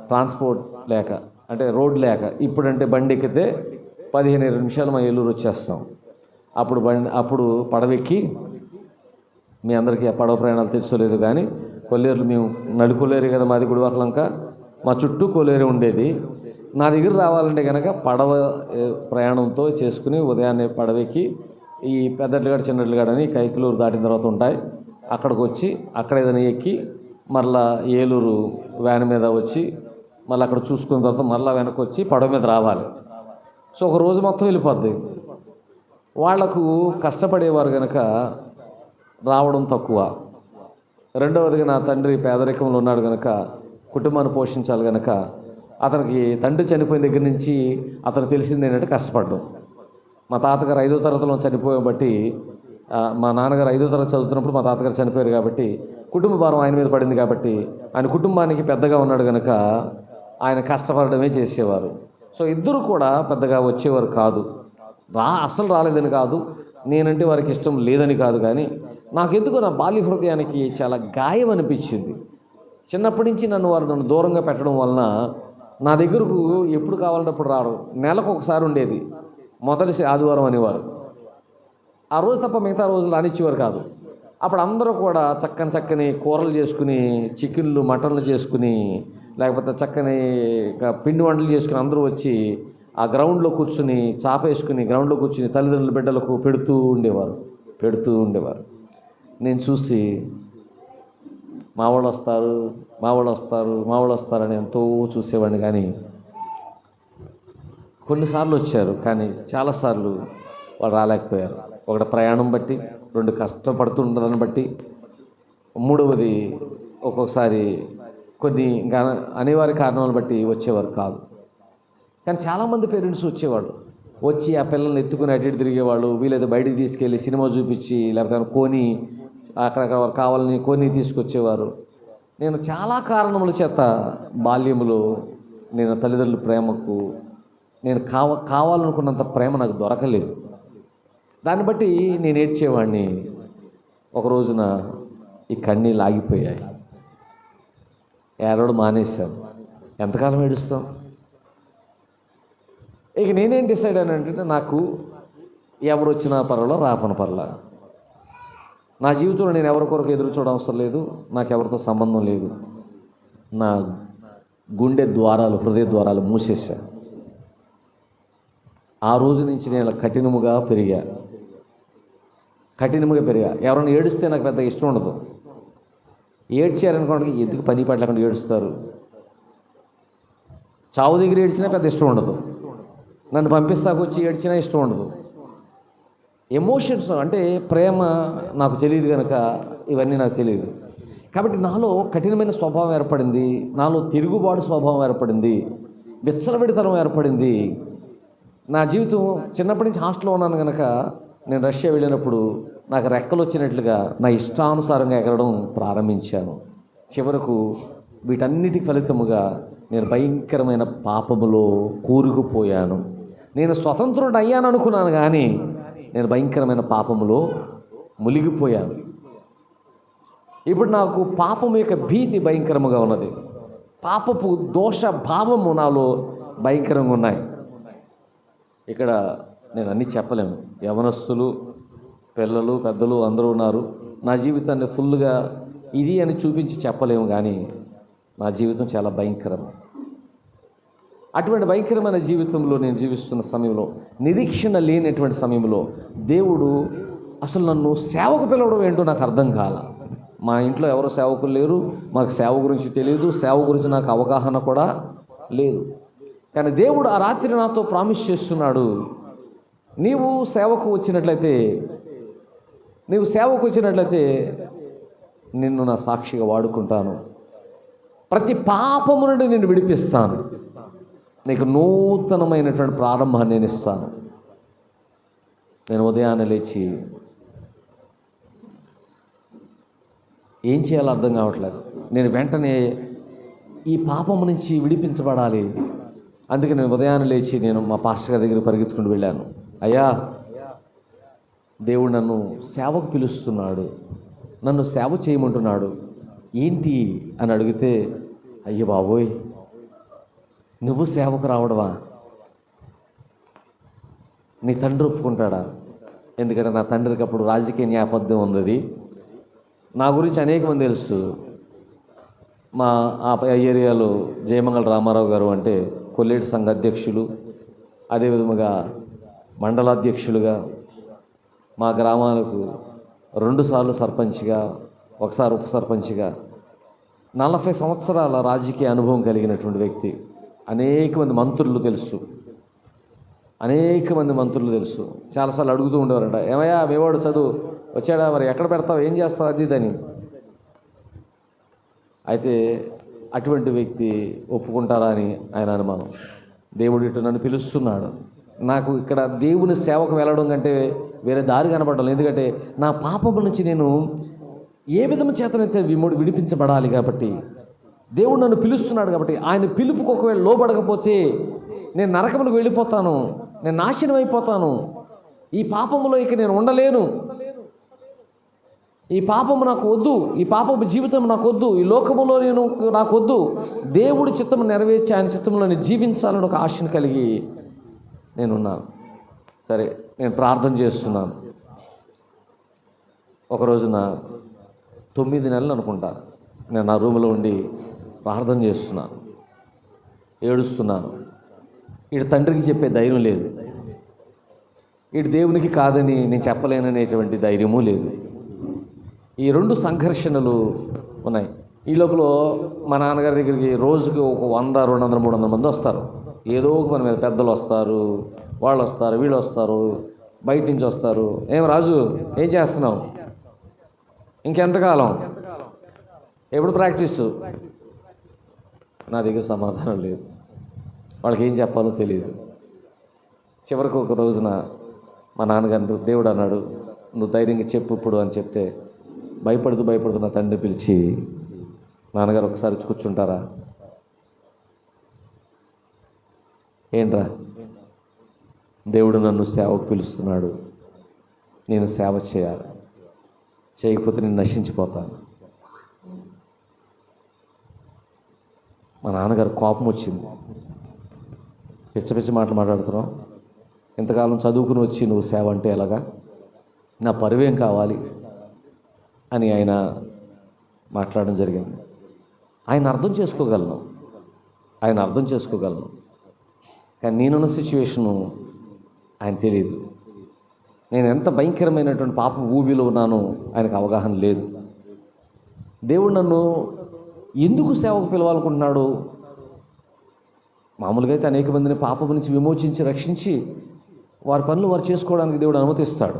ట్రాన్స్పోర్ట్ లేక, అంటే రోడ్ లేక. ఇప్పుడంటే బండి ఎక్కితే 15 నిమిషాలు మా ఏలూరు వచ్చేస్తాం. అప్పుడు పడవెక్కి, మీ అందరికీ ఆ పడవ ప్రయాణాలు తెలుసుకోలేదు కానీ కొల్లేరులు, మేము నడుకోలేరు కదా మాది గుడివాకలంక, మా చుట్టూ కొల్లేరు ఉండేది. నా దగ్గర రావాలంటే కనుక పడవ ప్రయాణంతో చేసుకుని ఉదయాన్నే పడవెక్కి ఈ పెద్దట్లుగాడు చిన్నట్లుగాడు అని కైకలూరు దాటిన తర్వాత ఉంటాయి, అక్కడికి వచ్చి అక్కడ ఏదైనా ఎక్కి మరలా ఏలూరు వ్యాన్ మీద వచ్చి మళ్ళీ అక్కడ చూసుకున్న తర్వాత మరలా వెనక్కి వచ్చి పడవ మీద రావాలి. సో ఒక రోజు మొత్తం వెళ్ళిపోద్ది. వాళ్లకు కష్టపడేవారు కనుక రావడం తక్కువ. రెండవదిగా నా తండ్రి పేదరికంలో ఉన్నాడు కనుక కుటుంబాన్ని పోషించాలి కనుక అతనికి తండ్రి చనిపోయిన దగ్గర నుంచి అతను తెలిసింది ఏంటంటే కష్టపడ్డం. మా తాతగారు 5వ తరగతిలో చనిపోయే బట్టి, మా నాన్నగారు 5వ తరగతి చదువుతున్నప్పుడు మా తాతగారు చనిపోయారు కాబట్టి కుటుంబ భారం ఆయన మీద పడింది కాబట్టి ఆయన కుటుంబానికి పెద్దగా ఉన్నాడు కనుక ఆయన కష్టపడడమే చేసేవారు. సో ఇద్దరు కూడా పెద్దగా వచ్చేవారు కాదు. అస్సలు రాలేదని కాదు, నేనంటే వారికి ఇష్టం లేదని కాదు, కానీ నాకెందుకో నా బాల్య హృదయానికి చాలా గాయం అనిపించింది. చిన్నప్పటి నుంచి నన్ను దూరంగా పెట్టడం వలన నా దగ్గరకు ఎప్పుడు కావాలన్నప్పుడు రారు. నెలకు ఒకసారి ఉండేది, మొదటి ఆదివారం అనేవారు. ఆ రోజు తప్ప మిగతా రోజులు రానిచ్చేవారు కాదు. అప్పుడు అందరూ కూడా చక్కని కూరలు చేసుకుని, చికెన్లు మటన్లు చేసుకుని, లేకపోతే చక్కని పిండి వంటలు చేసుకుని అందరూ వచ్చి ఆ గ్రౌండ్లో కూర్చుని చాపేసుకుని గ్రౌండ్లో కూర్చుని తల్లిదండ్రుల బిడ్డలకు పెడుతూ ఉండేవారు. నేను చూసి మా వాళ్ళు వస్తారని ఎంతో చూసేవాడిని. కానీ కొన్నిసార్లు వచ్చారు, కానీ చాలాసార్లు వాళ్ళు రాలేకపోయారు. ఒకటి ప్రయాణం బట్టి, 2 కష్టపడుతుండదని బట్టి, 3వది ఒక్కొక్కసారి కొన్ని అనివార్య కారణాలను బట్టి వచ్చేవారు కాదు. కానీ చాలామంది పేరెంట్స్ వచ్చి ఆ పిల్లల్ని ఎత్తుకుని అటు ఇటు తిరిగేవాళ్ళు. వీలైతే బయటికి తీసుకెళ్ళి సినిమా చూపించి, లేకపోతే కొని అక్కడక్కడ కావాలని కొని తీసుకొచ్చేవారు. నేను చాలా కారణముల చేత బాల్యములో నేను తల్లిదండ్రుల ప్రేమకు నేను కావాలనుకున్నంత ప్రేమ నాకు దొరకలేదు. దాన్ని బట్టి నేను ఏడ్చేవాడిని. ఒక రోజున ఈ కన్నీళ్ళు ఆగిపోయాయి, ఏడవడం మానేశాను. ఎంతకాలం ఏడుస్తాం? ఇక నేనేం డిసైడ్ అయ్యానంటే, నాకు ఎవరు వచ్చినా పర్వాలో రాపన పర్లా, నా జీవితంలో నేను ఎవరి కొరకు ఎదురు చూడవసరం లేదు, నాకు ఎవరితో సంబంధం లేదు. నా గుండె ద్వారాలు, హృదయ ద్వారాలు మూసేశా. ఆ రోజు నుంచి నేను కఠినముగా పెరిగా. ఎవరైనా ఏడుస్తే నాకు పెద్ద ఇష్టం ఉండదు. ఏడ్చారనుకోండి, ఎందుకు పని పడలేకుండా ఏడుస్తారు. చావు దగ్గర ఏడ్చినా పెద్ద ఇష్టం ఉండదు. నన్ను పంపిస్తాకొచ్చి ఏడ్చినా ఇష్టం ఉండదు. ఎమోషన్స్ అంటే ప్రేమ నాకు తెలియదు కనుక ఇవన్నీ నాకు తెలియదు. కాబట్టి నాలో కఠినమైన స్వభావం ఏర్పడింది, నాలో తిరుగుబాటు స్వభావం ఏర్పడింది, విచ్చలవిడితనం ఏర్పడింది. నా జీవితం చిన్నప్పటి నుంచి హాస్టల్లో ఉన్నాను కనుక నేను రష్యా వెళ్ళినప్పుడు నాకు రెక్కలు వచ్చినట్లుగా నా ఇష్టానుసారంగా ఎగరడం ప్రారంభించాను. చివరకు వీటన్నిటి ఫలితముగా నేను భయంకరమైన పాపములో కూరుకుపోయాను. నేను స్వతంత్రుడు అయ్యాను అనుకున్నాను, కానీ నేను భయంకరమైన పాపములో మునిగిపోయాను. ఇప్పుడు నాకు పాపము యొక్క భీతి భయంకరముగా ఉన్నది. పాపపు దోష భావము నాలో భయంకరంగా ఉన్నాయి. ఇక్కడ నేను అన్నీ చెప్పలేము. యవనస్తులు, పిల్లలు, పెద్దలు అందరూ ఉన్నారు. నా జీవితాన్ని ఫుల్గా ఇది అని చూపించి చెప్పలేము, కానీ నా జీవితం చాలా భయంకరం. అటువంటి భయంకరమైన జీవితంలో నేను జీవిస్తున్న సమయంలో, నిరీక్షణ లేనటువంటి సమయంలో దేవుడు అసలు నన్ను సేవకు పిలవడం ఏంటో నాకు అర్థం కాల. మా ఇంట్లో ఎవరు సేవకులు లేరు, మాకు సేవ గురించి తెలియదు, సేవ గురించి నాకు అవగాహన కూడా లేదు. కానీ దేవుడు ఆ రాత్రి నాతో ప్రామిస్ చేస్తున్నాడు, నీవు సేవకు వచ్చినట్లయితే నిన్ను నా సాక్షిగా వాడుకుంటాను, ప్రతి పాపము నుండి నిన్ను విడిపిస్తాను, నీకు నూతనమైనటువంటి ప్రారంభాన్ని నేను ఇస్తాను. నేను ఉదయాన్నే లేచి ఏం చేయాలో అర్థం కావట్లేదు. నేను వెంటనే ఈ పాపము నుంచి విడిపించబడాలి. అందుకే నేను ఉదయాన్నే లేచి నేను మా పాస్టర్ గారి దగ్గర పరిగెత్తుకుని వెళ్ళాను. అయ్యా, దేవుడు నన్ను సేవకు పిలుస్తున్నాడు, నన్ను సేవ చేయమంటున్నాడు, ఏంటి అని అడిగితే, అయ్యో బాబోయ్, నువ్వు సేవకు రావడమా? నీ తండ్రి ఒప్పుకుంటాడా? ఎందుకంటే నా తండ్రికి అప్పుడు రాజకీయ నేపథ్యం ఉన్నది. నా గురించి అనేక మంది తెలుసు. మా ఆ ఏరియాలో జయమంగళ రామారావు గారు అంటే కొల్లేటి సంఘ అధ్యక్షులు, అదేవిధముగా మండలాధ్యక్షులుగా, మా గ్రామాలకు 2 సార్లు సర్పంచ్గా, ఒకసారి ఉప సర్పంచ్గా 40 సంవత్సరాల రాజకీయ అనుభవం కలిగినటువంటి వ్యక్తి. అనేక మంది మంత్రులు తెలుసు. చాలాసార్లు అడుగుతూ ఉండేవారంట, ఏమయ్యా మేవాడు చదువు వచ్చాడా, మరి ఎక్కడ పెడతావు, ఏం చేస్తావు, అది ఇదని. అయితే అటువంటి వ్యక్తి ఒప్పుకుంటారా అని ఆయన అనుమానం. దేవుడు ఇటు నన్ను పిలుస్తున్నాడు. నాకు ఇక్కడ దేవుని సేవకు వెళ్ళడం కంటే వేరే దారి కనపడాలి. ఎందుకంటే నా పాపం నుంచి నేను ఏ విధము చేతనైతే విడిపించబడాలి. కాబట్టి దేవుడు నన్ను పిలుస్తున్నాడు. కాబట్టి ఆయన పిలుపుకు ఒకవేళ లోబడకపోతే నేను నరకములకు వెళ్ళిపోతాను, నేను నాశనం అయిపోతాను. ఈ పాపములో ఇక నేను ఉండలేను. ఈ పాపము నాకు వద్దు, ఈ పాపపు జీవితం నాకు వద్దు, ఈ లోకములో నాకు వద్దు. దేవుడి చిత్తము నెరవేర్చి ఆయన చిత్తంలో నేను జీవించాలని ఒక ఆశను కలిగి నేనున్నాను. సరే, నేను ప్రార్థన చేస్తున్నాను. ఒక రోజున 9 నెలలు అనుకుంటా, నేను నా రూమ్లో ఉండి ప్రార్థన చేస్తున్నాను, ఏడుస్తున్నాను. వీడి తండ్రికి చెప్పే ధైర్యం లేదు, వీడి దేవునికి కాదని నేను చెప్పలేననేటువంటి ధైర్యము లేదు. ఈ 2 సంఘర్షణలు ఉన్నాయి. ఈ లోపల మా నాన్నగారి దగ్గరికి రోజుకి ఒక 100, 200, 300 మంది వస్తారు. ఏదో ఒక మన మీద పెద్దలు వస్తారు, వాళ్ళు వస్తారు, వీళ్ళు వస్తారు, బయట నుంచి వస్తారు. ఏం రాజు, ఏం చేస్తున్నావు, ఇంకెంతకాలం, ఎప్పుడు ప్రాక్టీసు? నా దగ్గర సమాధానం లేదు, వాళ్ళకి ఏం చెప్పాలో తెలియదు. చివరికి ఒక రోజున మా నాన్నగారు, దేవుడు అన్నాడు, నువ్వు ధైర్యంగా చెప్పు ఇప్పుడు అని చెప్తే, భయపడుతూ నా తండ్రి పిలిచి, నాన్నగారు ఒకసారి కూర్చుంటారా? ఏంట్రా, దేవుడు నన్ను సేవకు పిలుస్తున్నాడు, నేను సేవ చేయాలి, చేయకపోతే నేను నశించిపోతాను. మా నాన్నగారు కోపం వచ్చింది. పిచ్చి మాటలు మాట్లాడుతున్నావు, ఇంతకాలం చదువుకుని వచ్చి నువ్వు సేవ అంటే ఎలాగా, నా పరువేం కావాలి అని ఆయన మాట్లాడడం జరిగింది. ఆయన అర్థం చేసుకోగలను, కానీ నేనున్న సిచ్యువేషను ఆయన తెలియదు. నేను ఎంత భయంకరమైనటువంటి పాప ఊబిలో ఉన్నానో ఆయనకు అవగాహన లేదు. దేవుడు నన్ను ఎందుకు సేవకు పిలవాలనుకుంటున్నాడు? మామూలుగా అయితే అనేక మందిని పాపం నుంచి విమోచించి రక్షించి వారి పనులు వారు చేసుకోవడానికి దేవుడు అనుమతిస్తాడు.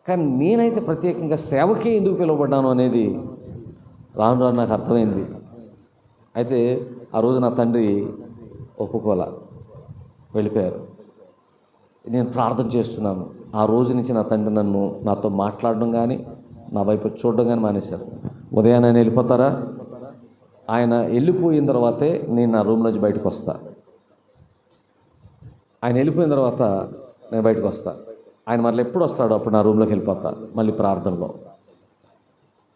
కానీ నేనైతే ప్రత్యేకంగా సేవకే ఎందుకు పిలువబడ్డాను అనేది రాను రాను నాకు అర్థమైంది. అయితే ఆ రోజు నా తండ్రి ఒప్పుకోలా, వెళ్ళిపోయారు. నేను ప్రార్థన చేస్తున్నాను. ఆ రోజు నుంచి నా తండ్రి నాతో మాట్లాడడం కానీ నా వైపు చూడడం కానీ మానేశారు. ఉదయాన్నే ఆయన వెళ్ళిపోతారా, ఆయన వెళ్ళిపోయిన తర్వాతే నేను నా రూమ్ నుంచి బయటకు వస్తా. ఆయన వెళ్ళిపోయిన తర్వాత నేను బయటకు వస్తా. ఆయన మళ్ళీ ఎప్పుడు వస్తాడో అప్పుడు నా రూమ్లోకి వెళ్ళిపోతా. మళ్ళీ ప్రార్థనలో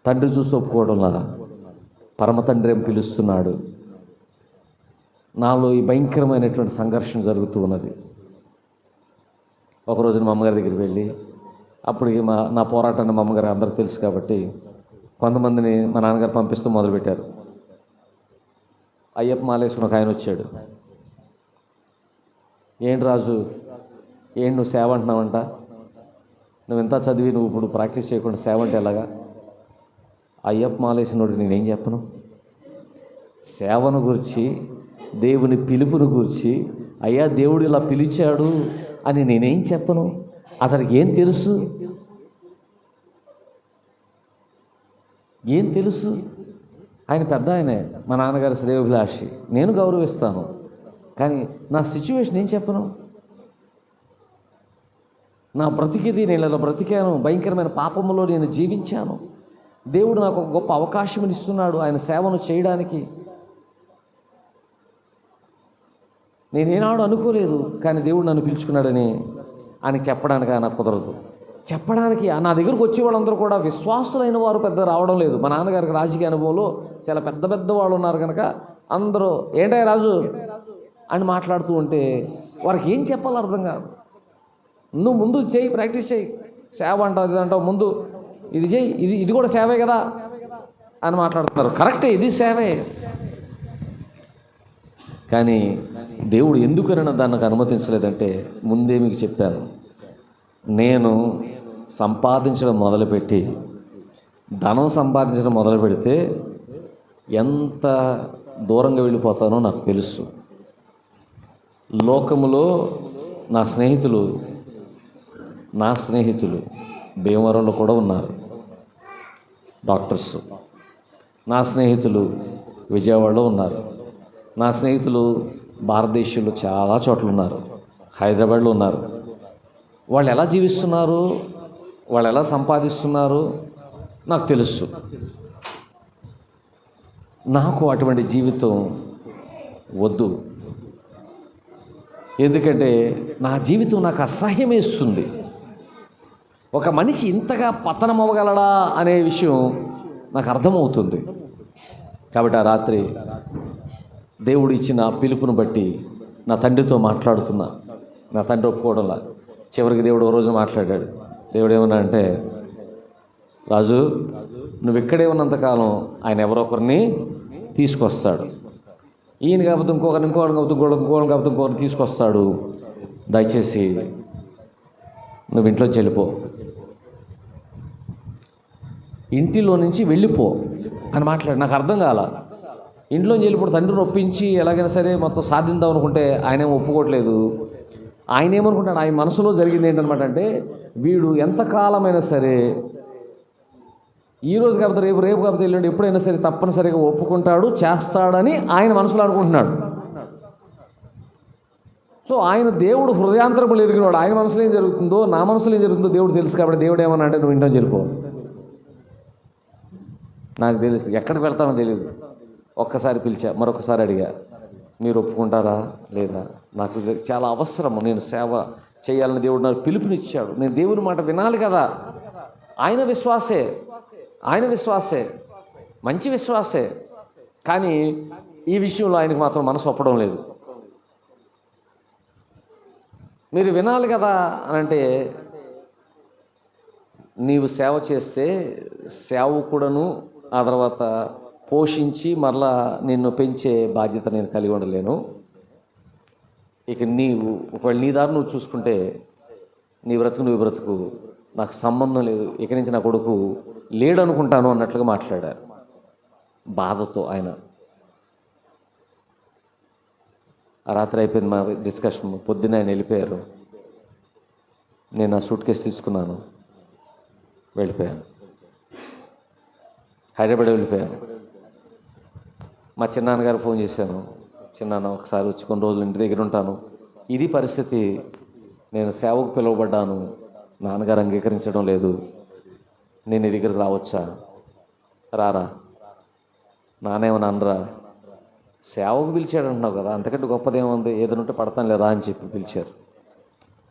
తండ్రి చూసి ఒప్పుకోవడంలా పరమ తండ్రి ఏం పిలుస్తున్నాడు. నాలో ఈ భయంకరమైనటువంటి సంఘర్షణ జరుగుతూ ఉన్నది. ఒకరోజు మా అమ్మగారి దగ్గరికి వెళ్ళి, అప్పటికి నా పోరాటాన్ని మా అమ్మగారు అందరికీ తెలుసు కాబట్టి కొంతమందిని మా నాన్నగారు పంపిస్తూ మొదలుపెట్టారు. అయ్యప్ప మాలేసుకుని ఒక ఆయన వచ్చాడు. ఏంటి రాజు, ఏంటి నువ్వు సేవ అంటున్నావంట, నువ్వు ఎంత చదివి నువ్వు ఇప్పుడు ప్రాక్టీస్ చేయకుండా సేవ అంటే ఎలాగా? అయ్యప్ప మాలేసినోడికి నేనేం చెప్పను? సేవను గురించి, దేవుని పిలుపును గురించి, అయ్యా దేవుడు ఇలా పిలిచాడు అని నేనేం చెప్పను? అతనికి ఏం తెలుసు? ఏం తెలుసు? ఆయన పెద్ద ఆయనే, మా నాన్నగారి శ్రేయోభిలాషి, నేను గౌరవిస్తాను. కానీ నా సిచ్యువేషన్ ఏం చెప్పను? నా బ్రతికిది, నేను ఇలా బ్రతికాను, భయంకరమైన పాపములో నేను జీవించాను. దేవుడు నాకు ఒక గొప్ప అవకాశం ఇస్తున్నాడు ఆయన సేవను చేయడానికి. నేనేనాడు అనుకోలేదు, కానీ దేవుడు నన్ను పిలుచుకున్నాడని ఆయనకి చెప్పడానికి నాకు కుదరదు. చెప్పడానికి నా దగ్గరకు వచ్చే వాళ్ళందరూ కూడా విశ్వాసులైన వారు పెద్ద రావడం లేదు. మా నాన్నగారికి రాజకీయ అనుభవంలో చాలా పెద్ద పెద్ద వాళ్ళు ఉన్నారు కనుక అందరూ ఏంటయ్య రాజు అని మాట్లాడుతూ ఉంటే వారికి ఏం చెప్పాలో అర్థం కాదు. నువ్వు ముందు చేయి, ప్రాక్టీస్ చేయి, సేవ అంటావు, ఇది అంటావు, ముందు ఇది చేయి, ఇది కూడా సేవే కదా అని మాట్లాడుతున్నారు. కరెక్టే, ఇది సేవే. కానీ దేవుడు ఎందుకైనా దాన్ని నాకు అనుమతించలేదంటే ముందే మీకు చెప్పాను. నేను సంపాదించడం మొదలుపెట్టి, ధనం సంపాదించడం మొదలు పెడితే ఎంత దూరంగా వెళ్ళిపోతానో నాకు తెలుసు. లోకములో నా స్నేహితులు భీమవరంలో కూడా ఉన్నారు డాక్టర్స్. నా స్నేహితులు విజయవాడలో ఉన్నారు. నా స్నేహితులు భారతదేశంలో చాలా చోట్ల ఉన్నారు, హైదరాబాద్లో ఉన్నారు. వాళ్ళు ఎలా జీవిస్తున్నారు, వాళ్ళు ఎలా సంపాదిస్తున్నారు నాకు తెలుసు. నాకు అటువంటి జీవితం వద్దు. ఎందుకంటే నా జీవితం నాకు అసహ్యమేస్తుంది. ఒక మనిషి ఇంతగా పతనం అవ్వగలడా అనే విషయం నాకు అర్థమవుతుంది. కాబట్టి ఆ రాత్రి దేవుడు ఇచ్చిన పిలుపును బట్టి నా తండ్రితో మాట్లాడుతున్నా. నా తండ్రి ఒప్పుకోవడంలా. చివరికి దేవుడు ఓ రోజు మాట్లాడాడు. దేవుడు ఏమన్నా అంటే, రాజు నువ్వు ఇక్కడే ఉన్నంతకాలం ఆయన ఎవరో ఒకరిని తీసుకొస్తాడు. ఈయన కాకపోతే ఇంకొకరిని కాకపోతే ఇంకొకరిని తీసుకొస్తాడు. దయచేసి నువ్వు ఇంట్లోంచి వెళ్ళిపో, ఇంటిలో నుంచి వెళ్ళిపో అని మాట్లాడు. నాకు అర్థం కాల. ఇంట్లోంచి వెళ్ళిపోడు తండ్రిని ఒప్పించి ఎలాగైనా సరే మొత్తం సాధిద్దాం అనుకుంటే ఆయనేమో ఒప్పుకోవట్లేదు. ఆయన ఏమనుకుంటాడు, ఆయన మనసులో జరిగింది ఏంటనమాట అంటే, వీడు ఎంతకాలమైనా సరే ఈరోజు కాకపోతే రేపు కాకపోతే ఎల్లుండి ఎప్పుడైనా సరే తప్పనిసరిగా ఒప్పుకుంటాడు, చేస్తాడని ఆయన మనసులో అనుకుంటున్నాడు. సో ఆయన దేవుడు హృదయాంతరములు ఎరిగినవాడు. ఆయన మనసులో ఏం జరుగుతుందో, నా మనసులో ఏం జరుగుతుందో దేవుడు తెలుసు. కాబట్టి దేవుడు ఏమన్నా అంటే, నువ్వు ఇంట్లో వెళ్ళిపో. నాకు తెలుసు, ఎక్కడికి వెళ్తానో తెలియదు. ఒక్కసారి పిలిచా, మరొకసారి అడిగా, మీరు ఒప్పుకుంటారా లేదా? నాకు చాలా అవసరము, నేను సేవ చేయాలని దేవుడు నాకు పిలుపునిచ్చాడు. నేను దేవుని మాట వినాలి కదా. ఆయన విశ్వాసే, మంచి విశ్వాసే. కానీ ఈ విషయంలో ఆయనకు మాత్రం మనసు ఒప్పడం లేదు. మీరు వినాలి కదా అని అంటే, నీవు సేవ చేస్తే సేవకుడను, ఆ తర్వాత పోషించి మరలా నిన్ను పెంచే బాధ్యత నేను కలిగి ఉండలేను. ఇక నీవు ఒకవేళ నీ దారి నువ్వు చూసుకుంటే నీ బ్రతుకు నాకు సంబంధం లేదు, ఇక నుంచి నా కొడుకు లేడు అనుకుంటాను అన్నట్లుగా మాట్లాడారు బాధతో ఆయన. ఆ రాత్రి అయిపోయింది మా డిస్కషన్. పొద్దున్న ఆయన వెళ్ళిపోయారు. నేను ఆ సూట్ కేసు తీసుకున్నాను, వెళ్ళిపోయాను, హైదరాబాద్ వెళ్ళిపోయాను. మా చిన్నాన్నగారు ఫోన్ చేశాను, చిన్నాన్న ఒకసారి వచ్చి కొన్ని రోజులు ఇంటి దగ్గర ఉంటాను, ఇది పరిస్థితి, నేను సేవకు పిలువబడ్డాను, నాన్నగారు అంగీకరించడం లేదు, నేను నీ దగ్గరికి రావచ్చా? రారా. నానేమని అనరా? సేవకు పిలిచాడు అంటున్నావు కదా, అంతకంటే గొప్పదేముంది, ఏదైనా పడతాను లేదా అని చెప్పి పిలిచారు.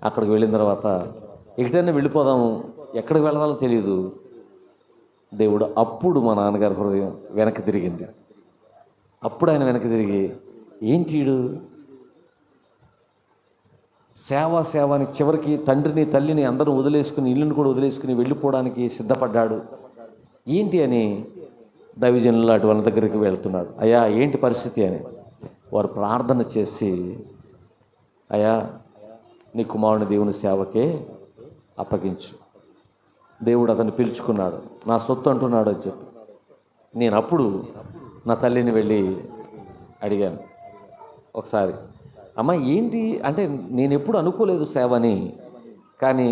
అక్కడికి వెళ్ళిన తర్వాత ఎక్కడైనా వెళ్ళిపోదాము, ఎక్కడికి వెళ్ళాలో తెలియదు. దేవుడు అప్పుడు మా నాన్నగారి హృదయం వెనక్కి తిరిగింది. అప్పుడు ఆయన వెనక్కి తిరిగి, ఏంటి వీడు సేవ అని చివరికి తండ్రిని తల్లిని అందరూ వదిలేసుకుని, ఇల్లుని కూడా వదిలేసుకుని వెళ్ళిపోవడానికి సిద్ధపడ్డాడు ఏంటి అని దైవజనులు అటు వాళ్ళ దగ్గరికి వెళ్తున్నాడు. అయ్యా ఏంటి పరిస్థితి అని వారు ప్రార్థన చేసి, అయ్యా నీ కుమారుని దేవుని సేవకే అప్పగించు, దేవుడు అతన్ని పిలుచుకున్నాడు, నా సొత్తు అంటున్నాడు అని చెప్పి. నేను అప్పుడు నా తల్లిని వెళ్ళి అడిగాను ఒకసారి, అమ్మ ఏంటి అంటే నేను ఎప్పుడు అనుకోలేదు సేవని, కానీ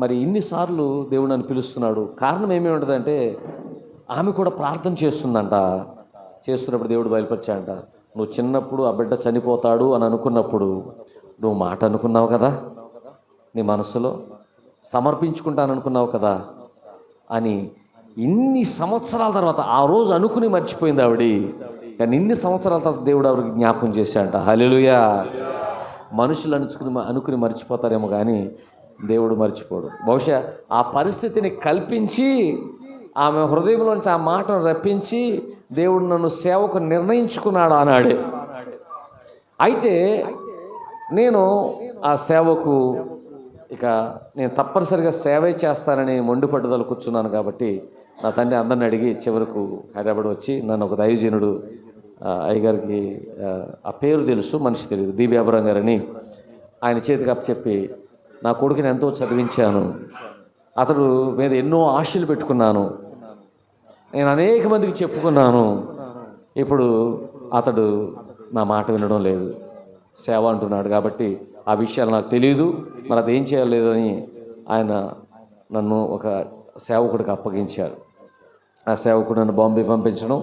మరి ఇన్నిసార్లు దేవుడు నన్ను పిలుస్తున్నాడు, కారణం ఏమేమి ఉంటుందంటే ఆమె కూడా ప్రార్థన చేస్తుందంట. చేస్తున్నప్పుడు దేవుడు బయలుపరిచాడంట, నువ్వు చిన్నప్పుడు ఆ బిడ్డ చనిపోతాడు అని అనుకున్నప్పుడు నువ్వు మాట అనుకున్నావు కదా, నీ మనసులో సమర్పించుకుంటాను అనుకున్నావు కదా అని. ఇన్ని సంవత్సరాల తర్వాత ఆ రోజు అనుకుని మర్చిపోయింది ఆవిడ, కానీ ఇన్ని సంవత్సరాల తర్వాత దేవుడు ఆవిడకి జ్ఞాపకం చేశాడంట. హల్లెలూయా. మనుషులు అనుకుని మర్చిపోతారేమో కానీ దేవుడు మర్చిపోడు. బహుశా ఆ పరిస్థితిని కల్పించి ఆమె హృదయంలోంచి ఆ మాటను రప్పించి దేవుడు నన్ను సేవకు నిర్ణయించుకున్నాడు ఆనాడే. అయితే నేను ఆ సేవకు ఇక నేను తప్పనిసరిగా సేవే చేస్తానని మొండి పట్టుదల కూర్చున్నాను. కాబట్టి నా తండ్రి అందరిని అడిగి చివరకు హైదరాబాద్ వచ్చి నన్ను ఒక దైవజనుడు అయ్యగారికి ఆ పేరు తెలుసు, మనిషి తెలియదు, డిబి అబ్రహం గారని, ఆయన చేతికి అప్పచెప్పి నా కొడుకుని ఎంతో చదివించాను. అతడు మీద ఎన్నో ఆశలు పెట్టుకున్నాను, నేను అనేక మందికి చెప్పుకున్నాను. ఇప్పుడు అతడు నా మాట వినడం లేదు, సేవ అంటున్నాడు. కాబట్టి ఆ విషయాలు నాకు తెలియదు, మరి అదేం చేయలేదు అని ఆయన నన్ను ఒక సేవకుడికి అప్పగించారు. ఆ సేవకుడు నన్ను బాంబే పంపించడం,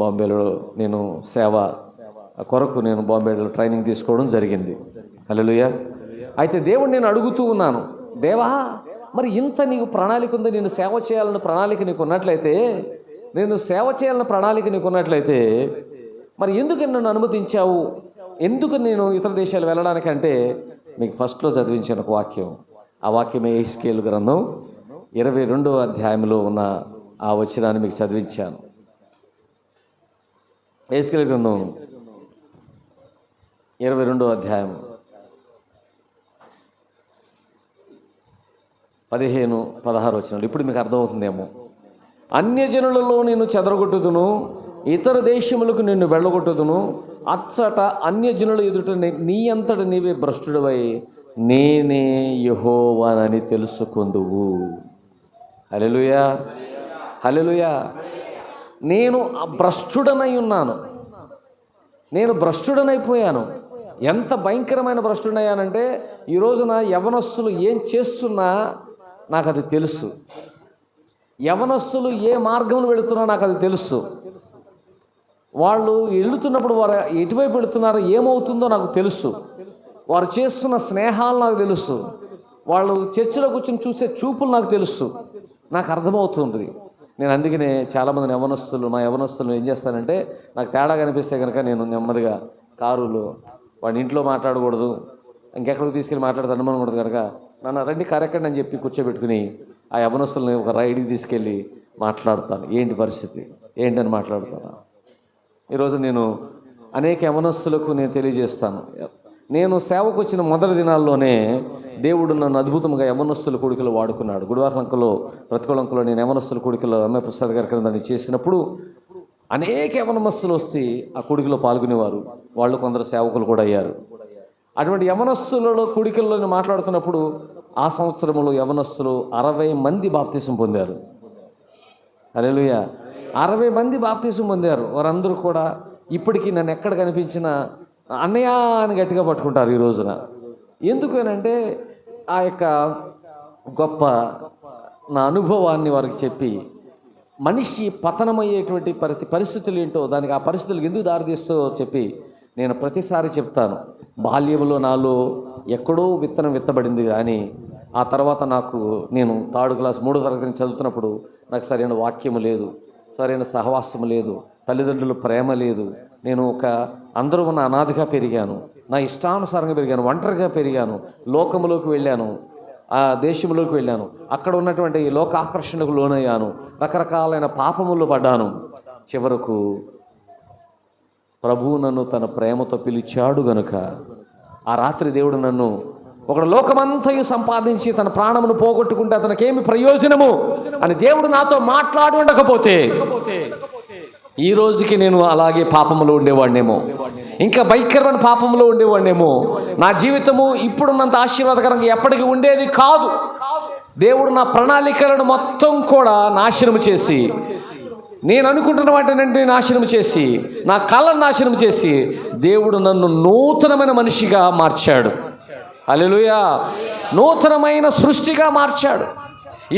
బాంబేలో నేను సేవ కొరకు నేను బాంబేలో ట్రైనింగ్ తీసుకోవడం జరిగింది. హల్లెలూయా. అయితే దేవుడు నేను అడుగుతూ ఉన్నాను, దేవా మరి ఇంత నీకు ప్రణాళిక ఉంది, నేను సేవ చేయాలన్న ప్రణాళిక నీకు ఉన్నట్లయితే, మరి ఎందుకు నన్ను అనుమతించావు, ఎందుకు నేను ఇతర దేశాలు వెళ్ళడానికంటే మీకు ఫస్ట్లో చదివించిన ఒక వాక్యం, ఆ వాక్యమే యెహెజ్కేలు గ్రంథం 22వ అధ్యాయంలో ఉన్న ఆ వచనాన్ని మీకు చదివించాను. యెహెజ్కేలు గ్రంథం 22వ అధ్యాయం 15-16 వచనాలు ఇప్పుడు మీకు అర్థమవుతుందేమో. అన్యజనులలో నేను చెదరగొట్టుదును, ఇతర దేశములకు నిన్ను వెళ్ళగొట్టుదును, అచ్చట అన్యజనుల ఎదుట నీ అంతట నీవే భ్రష్టుడవై నేనే యెహోవానని తెలుసుకొందువు. హల్లెలూయా, హల్లెలూయా. నేను భ్రష్టుడనై ఉన్నాను, నేను భ్రష్టుడనైపోయాను. ఎంత భయంకరమైన భ్రష్టుడయ్యానంటే ఈ రోజున యవనస్తులు ఏం చేస్తున్నా నాకు అది తెలుసు, యవనస్తులు ఏ మార్గంలో వెళుతున్నా నాకు అది తెలుసు, వాళ్ళు వెళుతున్నప్పుడు వారు ఎటువైపు వెళుతున్నారో ఏమవుతుందో నాకు తెలుసు, వారు చేస్తున్న స్నేహాలు నాకు తెలుసు, వాళ్ళు చర్చిలో కూర్చొని చూసే చూపులు నాకు తెలుసు, నాకు అర్థమవుతుంది. నేను అందుకనే చాలామంది మా యవనస్తులు ఏం చేస్తానంటే నాకు తేడా కనిపిస్తే కనుక నేను నెమ్మదిగా కారులో వాడిని ఇంట్లో మాట్లాడకూడదు, ఇంకెక్కడికి తీసుకెళ్ళి మాట్లాడితే అనుమానకూడదు కనుక నన్ను రండి కరెక్ట్ అని చెప్పి కూర్చోబెట్టుకుని ఆ యవనస్తుల్ని ఒక రైడ్కి తీసుకెళ్ళి మాట్లాడతాను, ఏంటి పరిస్థితి ఏంటని మాట్లాడతాను. ఈరోజు నేను అనేక యవనస్తులకు నేను తెలియజేస్తాను, నేను సేవకు వచ్చిన మొదటి దినాల్లోనే దేవుడు నన్ను అద్భుతంగా యవనస్తుల కూడికలు వాడుకున్నాడు. గుడివాసలంకలో ప్రతికూలంకలో నేను యవనస్తుల కూడికలో ఎంఏ ప్రసాద్ గారి దాన్ని చేసినప్పుడు అనేక యవనస్తులు వచ్చి ఆ కూడికలో పాల్గొనేవారు, వాళ్ళు కొందరు సేవకులు కూడా అయ్యారు. అటువంటి యవనస్తులలో కూడికల్లో మాట్లాడుతున్నప్పుడు ఆ సంవత్సరంలో యవనస్తులు 60 మంది బాప్తీసం పొందారు. హల్లెలూయా, 60 మంది బాప్తీసం పొందారు. వారందరూ కూడా ఇప్పటికీ నన్ను ఎక్కడ కనిపించినా అన్నయ్య అని గట్టిగా పట్టుకుంటారు ఈ రోజున. ఎందుకనంటే ఆ యొక్క గొప్ప నా అనుభవాన్ని వారికి చెప్పి, మనిషి పతనమయ్యేటువంటి పరిస్థితులు ఏంటో, దానికి ఆ పరిస్థితులకు ఎందుకు దారితీస్తో చెప్పి నేను ప్రతిసారి చెప్తాను. బాల్యంలో నాలో ఎక్కడో విత్తనం విత్తబడింది, కానీ ఆ తర్వాత నేను 3rd క్లాస్ 3వ తరగతి చదువుతున్నప్పుడు నాకు సరైన వాక్యము లేదు, సరైన సహవాసము లేదు, తల్లిదండ్రుల ప్రేమ లేదు, నేను అందరూ ఉన్న అనాథగా పెరిగాను, నా ఇష్టానుసారంగా పెరిగాను, ఒంటరిగా పెరిగాను, లోకములోకి వెళ్ళాను, ఆ దేశంలోకి వెళ్ళాను, అక్కడ ఉన్నటువంటి లోకాకర్షణకు లోనయ్యాను, రకరకాలైన పాపములు పడ్డాను. చివరకు ప్రభువు నన్ను తన ప్రేమతో పిలిచాడు గనుక ఆ రాత్రి దేవుడు నన్ను, ఒకడు లోకమంతయు సంపాదించి తన ప్రాణమును పోగొట్టుకుంటే అతనికేమి ప్రయోజనము అని దేవుడు నాతో మాట్లాడి ఉండకపోతే ఈ రోజుకి నేను అలాగే పాపంలో ఉండేవాడినేమో, ఇంకా భయంకరమైన పాపంలో ఉండేవాడినేమో. నా జీవితము ఇప్పుడున్నంత ఆశీర్వాదకరంగా ఎప్పటికీ ఉండేది కాదు. దేవుడు నా ప్రణాళికలను మొత్తం కూడా నాశనం చేసి నేను అనుకుంటున్న వాటిని నాశనం చేసి, నా కళ్ళను నాశనం చేసి దేవుడు నన్ను నూతనమైన మనిషిగా మార్చాడు. హల్లెలూయా. నూతనమైన సృష్టిగా మార్చాడు.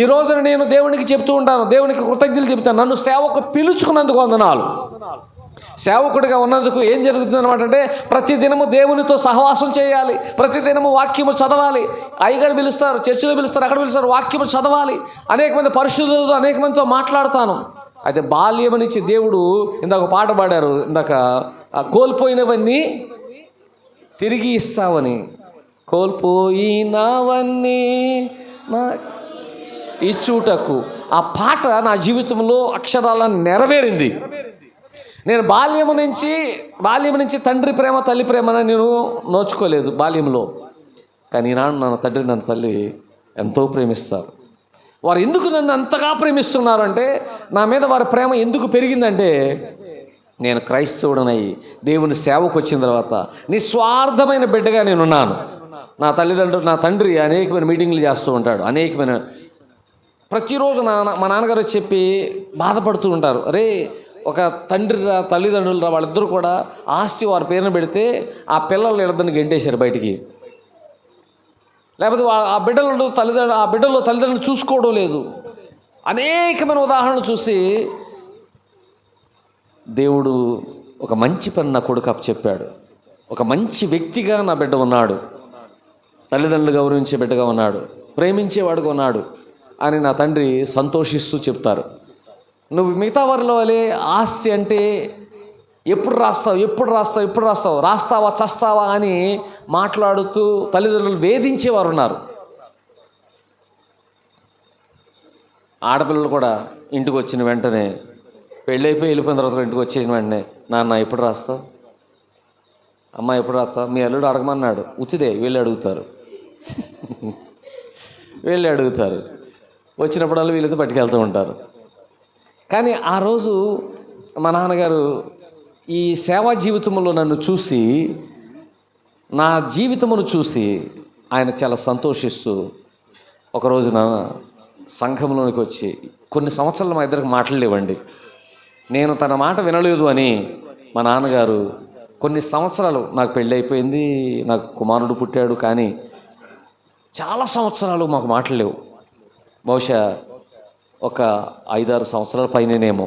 ఈ రోజున నేను దేవునికి చెప్తూ ఉంటాను, దేవునికి కృతజ్ఞతలు చెప్తాను. నన్ను సేవకు పిలుచుకున్నందుకు వందనాలు. సేవకుడిగా ఉన్నందుకు ఏం జరుగుతుంది అనమాట అంటే, ప్రతిదినము దేవునితో సహవాసం చేయాలి, ప్రతిదినము వాక్యము చదవాలి. అయ్యగారు పిలుస్తారు, చర్చిలో పిలుస్తారు, అక్కడ పిలుస్తారు, వాక్యము చదవాలి. అనేక మంది పరిశుద్ధులతో అనేక మందితో మాట్లాడతాను. అయితే బాల్యం నుంచి దేవుడు, ఇందాక పాట పాడారు, ఇందాక కోల్పోయినవన్నీ తిరిగి ఇస్తావని, కోల్పోయినవన్నీ నా ఇచ్చుటకు. ఆ పాట నా జీవితంలో అక్షరాల నెరవేరింది. నేను బాల్యం నుంచి తండ్రి ప్రేమ తల్లి ప్రేమని నేను నోచుకోలేదు బాల్యంలో. కానీ ఈనాడు నా తండ్రి నన్ను తల్లి ఎంతో ప్రేమిస్తారు. వారు ఎందుకు నన్ను అంతగా ప్రేమిస్తున్నారు అంటే, నా మీద వారి ప్రేమ ఎందుకు పెరిగిందంటే, నేను క్రైస్తవుడనై దేవుని సేవకు వచ్చిన తర్వాత నిస్వార్థమైన బిడ్డగా నేనున్నాను. నా తల్లిదండ్రులు, నా తండ్రి అనేకమైన మీటింగ్లు చేస్తూ ఉంటాడు. అనేకమైన ప్రతిరోజు మా నాన్నగారు చెప్పి బాధపడుతూ ఉంటారు. అరే, ఒక తండ్రిరా తల్లిదండ్రులరా వాళ్ళిద్దరూ కూడా ఆస్తి వారి పేరున పెడితే ఆ పిల్లలు ఇద్దరిని గెంటేశారు బయటికి. లేకపోతే ఆ బిడ్డలు తల్లిదండ్రులు చూసుకోవడం లేదు. అనేకమైన ఉదాహరణలు చూసి దేవుడు ఒక మంచి పని నా కొడుకు అప్పచెప్పాడు. ఒక మంచి వ్యక్తిగా నా బిడ్డ ఉన్నాడు, తల్లిదండ్రులు గౌరవించే బిడ్డగా ఉన్నాడు, ప్రేమించేవాడుగా ఉన్నాడు అని నా తండ్రి సంతోషిస్తూ చెప్తారు. నువ్వు మిగతా వారిలో వలే ఆస్తి అంటే ఎప్పుడు రాస్తావా చస్తావా అని మాట్లాడుతూ తల్లిదండ్రులు వేధించేవారు ఉన్నారు. ఆడపిల్లలు కూడా ఇంటికి వచ్చిన వెంటనే, పెళ్ళైపోయి వెళ్ళిపోయిన తర్వాత ఇంటికి వచ్చేసిన వెంటనే, నాన్న ఎప్పుడు రాస్తావు, అమ్మ ఎప్పుడు రాస్తావు, మీ అల్లుడు అడగమన్నాడు, ఉచితే వీళ్ళు అడుగుతారు. వచ్చినప్పుడల్లా వీళ్ళతో పట్టుకెళ్తూ ఉంటారు. కానీ ఆ రోజు మా నాన్నగారు ఈ సేవా జీవితంలో నన్ను చూసి, నా జీవితమును చూసి ఆయన చాలా సంతోషిస్తూ ఒక రోజున సంఘంలోనికి వచ్చి, కొన్ని సంవత్సరాలు మా ఇద్దరికి మాట్లాడలేవండి. నేను తన మాట వినలేదు అని మా నాన్నగారు కొన్ని సంవత్సరాలు, నాకు పెళ్ళి అయిపోయింది, నాకు కుమారుడు పుట్టాడు, కానీ చాలా సంవత్సరాలు మాకు మాట్లాడలేవు. బహుశా ఒక 5-6 సంవత్సరాల పైననేమో.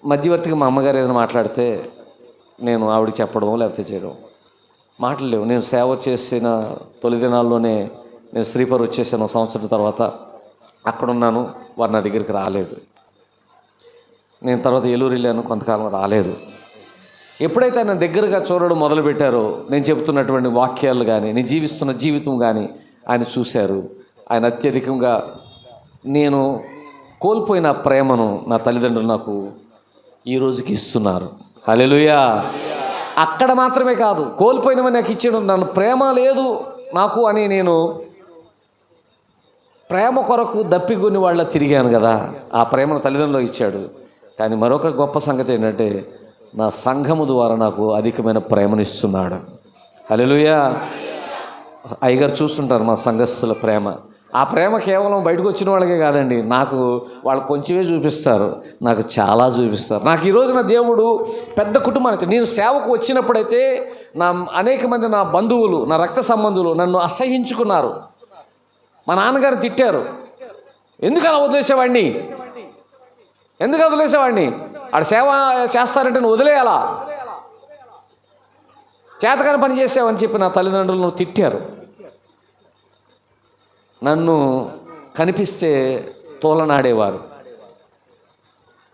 మధ్యవర్తిగా మా అమ్మగారు ఏదైనా మాట్లాడితే నేను ఆవిడకి చెప్పడం లేకపోతే చేయడం, మాట్లాడలేవు. నేను సేవ చేసిన తొలి దినాల్లోనే నేను శ్రీపర్ వచ్చేసాను. సంవత్సరం తర్వాత అక్కడున్నాను, వారు నా దగ్గరికి రాలేదు. నేను తర్వాత ఏలూరు వెళ్ళాను, కొంతకాలం రాలేదు. ఎప్పుడైతే ఆయన దగ్గరగా చూడడం మొదలుపెట్టారో, నేను చెబుతున్నటువంటి వాక్యాలు కానీ, నేను జీవిస్తున్న జీవితం కానీ ఆయన చూశారు. ఆయన అత్యధికంగా నేను కోల్పోయిన ప్రేమను నా తల్లిదండ్రులు నాకు ఈ రోజుకి ఇస్తున్నారు. హల్లెలూయా. అక్కడ మాత్రమే కాదు, కోల్పోయినవని నాకు ఇచ్చాడు. నన్ను ప్రేమ లేదు నాకు అని నేను ప్రేమ కొరకు దప్పిగొని వాళ్ళ తిరిగాను కదా, ఆ ప్రేమను తల్లిదండ్రులకు ఇచ్చాడు. కానీ మరొక గొప్ప సంగతి ఏంటంటే, నా సంఘము ద్వారా నాకు అధికమైన ప్రేమను ఇస్తున్నాడు. హల్లెలూయా. అయ్యగారు చూస్తుంటారు మా సంఘస్థుల ప్రేమ. ఆ ప్రేమ కేవలం బయటకు వచ్చిన వాళ్ళకే కాదండి, నాకు వాళ్ళు కొంచెమే చూపిస్తారు, నాకు చాలా చూపిస్తారు. నాకు ఈరోజు నా దేవుడు పెద్ద కుటుంబానికి, నేను సేవకు వచ్చినప్పుడైతే అనేక మంది నా బంధువులు, నా రక్త సంబంధులు నన్ను అసహించుకున్నారు. మా నాన్నగారు తిట్టారు, ఎందుకు అలా వదిలేసేవాడిని, ఆడు సేవ చేస్తారంటే నువ్వు వదిలేయాలా, చేతకాని పని చేసావని చెప్పి నా తల్లిదండ్రులను తిట్టారు. నన్ను కనిపిస్తే తోలనాడేవారు.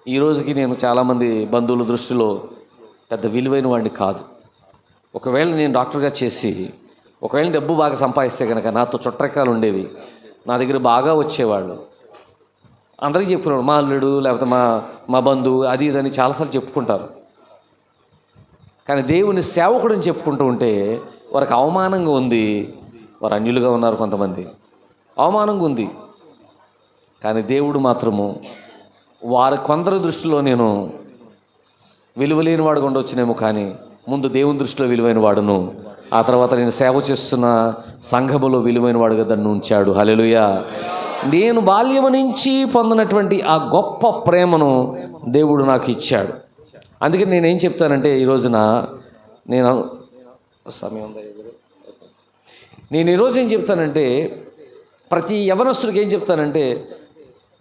ఈ రోజుకి నేను చాలామంది బంధువుల దృష్టిలో పెద్ద విలువైన వాడిని కాదు. ఒకవేళ నేను డాక్టర్గా చేసి, ఒకవేళ డబ్బు బాగా సంపాదిస్తే కనుక నాతో చుట్టరికాలు ఉండేవి, నా దగ్గర బాగా వచ్చేవాళ్ళు. అందరికీ చెప్పుకున్నాడు, మా అల్లుడు లేకపోతే మా బంధువు అది ఇదని చాలాసార్లు చెప్పుకుంటారు. కానీ దేవుని సేవకుడని చెప్పుకుంటూ ఉంటే వారికి అవమానంగా ఉంది. వారు అన్యులుగా ఉన్నారు, కొంతమంది అవమానంగా ఉంది. కానీ దేవుడు మాత్రము వారి కొందరి దృష్టిలో నేను విలువలేని వాడుగా ఉండొచ్చునేమో, కానీ ముందు దేవుని దృష్టిలో విలువైన వాడును, ఆ తర్వాత నేను సేవ చేస్తున్న సంఘములో విలువైన వాడుగా దాన్ని ఉంచాడు. హల్లెలూయా. నేను బాల్యము నుంచి పొందినటువంటి ఆ గొప్ప ప్రేమను దేవుడు నాకు ఇచ్చాడు. అందుకే నేనేం చెప్తానంటే ఈ రోజున నేను సమయం ఉందా ఎదురు నేను ఈరోజు ఏం చెప్తానంటే ప్రతి యవనస్తుడికి ఏం చెప్తానంటే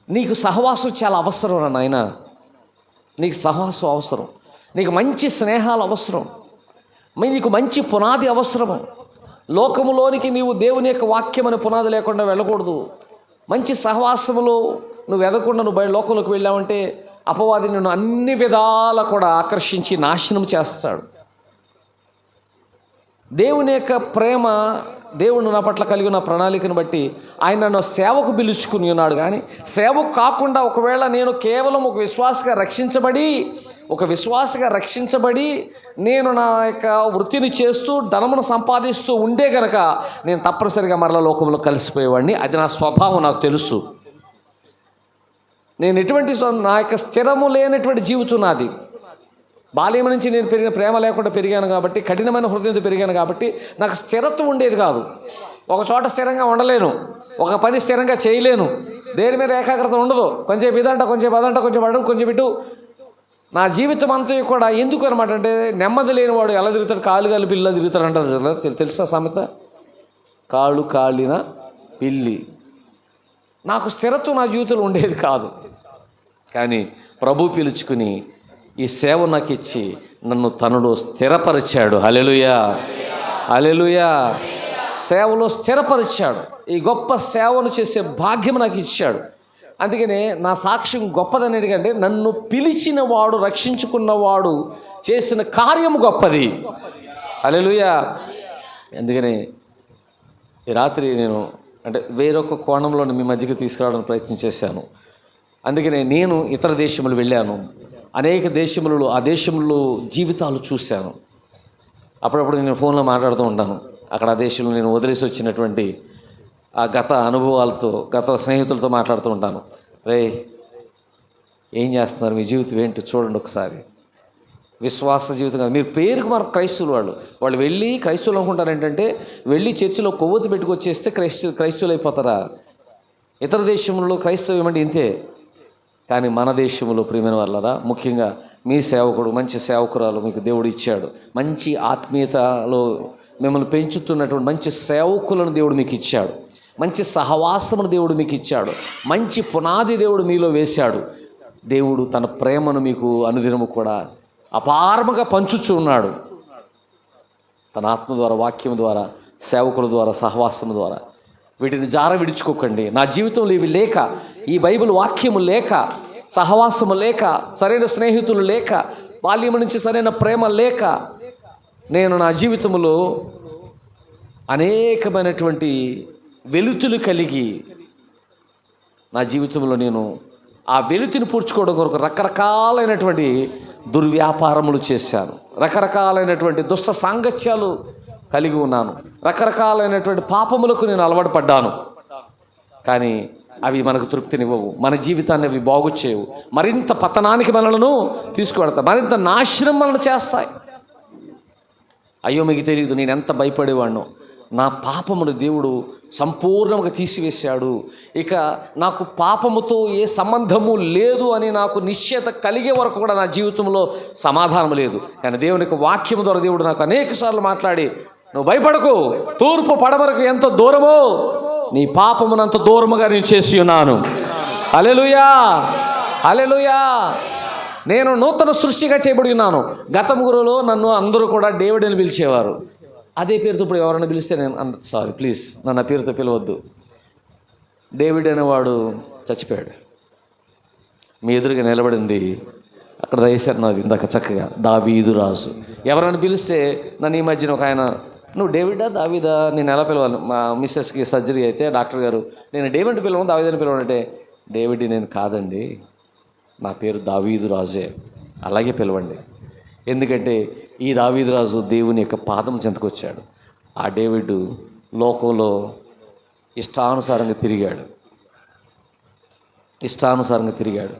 నీకు సహవాసం చాలా అవసరం రా నాయన. నీకు సహవాసం అవసరం, నీకు మంచి స్నేహాలు అవసరం, నీకు మంచి పునాది అవసరము. లోకములోనికి నీవు దేవుని యొక్క వాక్యం అనే పునాది లేకుండా వెళ్ళకూడదు. మంచి సహవాసములో నువ్వు ఎదగకుండా నువ్వు బయట లోకంలోకి వెళ్ళావంటే అపవాది నిన్ను అన్ని విధాలా కూడా ఆకర్షించి నాశనం చేస్తాడు. దేవుని యొక్క ప్రేమ, దేవుడు నా పట్ల కలిగిన ప్రణాళికను బట్టి ఆయన నన్ను సేవకు పిలుచుకుని ఉన్నాడు. కానీ సేవకు కాకుండా ఒకవేళ నేను కేవలం ఒక విశ్వాసగా రక్షించబడి నేను నా యొక్క వృత్తిని చేస్తూ ధనమును సంపాదిస్తూ ఉండే గనక నేను తప్పనిసరిగా మరలా లోకంలో కలిసిపోయేవాడిని. అది నా స్వభావం, నాకు తెలుసు. నేను ఎటువంటి నా యొక్క స్థిరము లేనటువంటి జీవితం నాది. బాల్యం నుంచి నేను పెరిగిన ప్రేమ లేకుండా పెరిగాను కాబట్టి, కఠినమైన హృదయంతో పెరిగాను కాబట్టి నాకు స్థిరత్వం ఉండేది కాదు. ఒక చోట స్థిరంగా ఉండలేను, ఒక పని స్థిరంగా చేయలేను, దేని మీద ఏకాగ్రత ఉండదు. కొంచెం ఇదంట, కొంచెం అదంట, కొంచెం అడుగు, కొంచెం ఇటు. నా జీవితం అంతా కూడా ఎందుకు అనమాట అంటే నెమ్మది లేనివాడు ఎలా తిరుగుతాడు, కాలు పిల్ల తిరుగుతాడు అంటారు కదా, తెలుసా సామెత? కాళ్ళు కాలిన పిల్లి. నాకు స్థిరత్వం నా జీవితంలో ఉండేది కాదు. కానీ ప్రభు పిలుచుకుని ఈ సేవ నాకు ఇచ్చి నన్ను తనలో స్థిరపరిచాడు. హల్లెలూయా, హల్లెలూయా. సేవలో స్థిరపరిచాడు. ఈ గొప్ప సేవను చేసే భాగ్యం నాకు ఇచ్చాడు. అందుకనే నా సాక్ష్యం గొప్పదనేటికంటే నన్ను పిలిచిన వాడు, రక్షించుకున్నవాడు చేసిన కార్యము గొప్పది. హల్లెలూయా. అందుకనే ఈ రాత్రి నేను అంటే వేరొక కోణంలో మీ మధ్యకి తీసుకురావడానికి ప్రయత్నం చేశాను. అందుకనే నేను ఇతర దేశములు వెళ్ళాను, అనేక దేశములలో ఆ దేశంలో జీవితాలు చూశాను. అప్పుడప్పుడు నేను ఫోన్లో మాట్లాడుతూ ఉంటాను. అక్కడ ఆ దేశంలో నేను వదిలేసి వచ్చినటువంటి ఆ గత అనుభవాలతో, గత స్నేహితులతో మాట్లాడుతూ ఉంటాను. రే, ఏం చేస్తున్నారు, మీ జీవితం ఏంటి చూడండి ఒకసారి. విశ్వాస జీవితం కాదు, మీరు పేరుకు మన క్రైస్తవులు. వాళ్ళు వెళ్ళి క్రైస్తవులు అనుకుంటారు ఏంటంటే వెళ్ళి చర్చిలో కొవ్వొత్తి పెట్టుకొచ్చేస్తే క్రైస్తవులు అయిపోతారా? ఇతర దేశంలో క్రైస్తవం ఏమంటే ఇంతే. కానీ మన దేశంలో ప్రియమైన వాళ్ళరా, ముఖ్యంగా మీ సేవకుడు, మంచి సేవకురాలు మీకు దేవుడు ఇచ్చాడు. మంచి ఆత్మీయతలో మిమ్మల్ని పెంచుతున్నటువంటి మంచి సేవకులను దేవుడు మీకు ఇచ్చాడు. మంచి సహవాసమును దేవుడు మీకు ఇచ్చాడు. మంచి పునాది దేవుడు మీలో వేశాడు. దేవుడు తన ప్రేమను మీకు అనుదినము కూడా అపారముగా పంచుచూ ఉన్నాడు. తన ఆత్మ ద్వారా, వాక్యం ద్వారా, సేవకుల ద్వారా, సహవాసము ద్వారా. వీటిని జార విడుచుకోకండి. నా జీవితంలో ఇవి లేక, ఈ బైబిల్ వాక్యము లేక, సహవాసము లేక, సరైన స్నేహితులు లేక, బాల్యం నుంచి సరైన ప్రేమ లేక నేను నా జీవితంలో అనేకమైనటువంటి వెలుతులు కలిగి నా జీవితంలో నేను ఆ వెలుతుని పూడ్చుకోవడం కొరకు రకరకాలైనటువంటి దుర్వ్యాపారములు చేశాను. రకరకాలైనటువంటి దుష్ట సాంగత్యాలు కలిగి ఉన్నాను. రకరకాలైనటువంటి పాపములకు నేను అలవాటు పడ్డాను. కానీ అవి మనకు తృప్తినివ్వవు, మన జీవితాన్ని అవి బాగు చేయవు. మరింత పతనానికి మనలను తీసుకువెడతాయి, మరింత నాశనం మనల్ని చేస్తాయి. అయ్యో, మీకు తెలియదు నేను ఎంత భయపడేవాడినో. నా పాపమును దేవుడు సంపూర్ణంగా తీసివేశాడు. ఇక నాకు పాపముతో ఏ సంబంధము లేదు అని నాకు నిశ్చయత కలిగే వరకు కూడా నా జీవితంలో సమాధానం లేదు. కానీ దేవునికి వాక్యం ద్వారా దేవుడు నాకు అనేక సార్లు మాట్లాడి, నువ్వు భయపడకు, తూర్పు పడమరకు ఎంత దూరమో నీ పాపమునంత దూరముగా నేను చేసి ఉన్నాను. హల్లెలూయా, హల్లెలూయా. నేను నూతన సృష్టిగా చేయబడి ఉన్నాను. గతంలో నన్ను అందరూ కూడా డేవిడ్ అని పిలిచేవారు. అదే పేరుతో ఇప్పుడు ఎవరైనా పిలిస్తే నేను సారీ ప్లీజ్ నన్ను పేరుతో పిలవద్దు. డేవిడ్ అనేవాడు చచ్చిపోయాడు. మీ ఎదురుగా నిలబడింది అక్కడ దయచేసి నాది ఇందాక చక్కగా దావీదు రాజు. ఎవరైనా పిలిస్తే నన్ను ఈ మధ్యన ఒక ఆయన, నువ్వు డేవిడా దావీదా, నేను ఎలా పిలవాలి? మా మిస్సెస్కి సర్జరీ అయితే డాక్టర్ గారు, నేను డేవిడ్ పిలవను దావీదని పిలవనంటే, డేవిడ్ నేను కాదండి, నా పేరు దావీదు రాజే, అలాగే పిలవండి. ఎందుకంటే ఈ దావీదు రాజు దేవుని యొక్క పాదం చెంతకొచ్చాడు. ఆ డేవిడ్ లోకంలో ఇష్టానుసారంగా తిరిగాడు.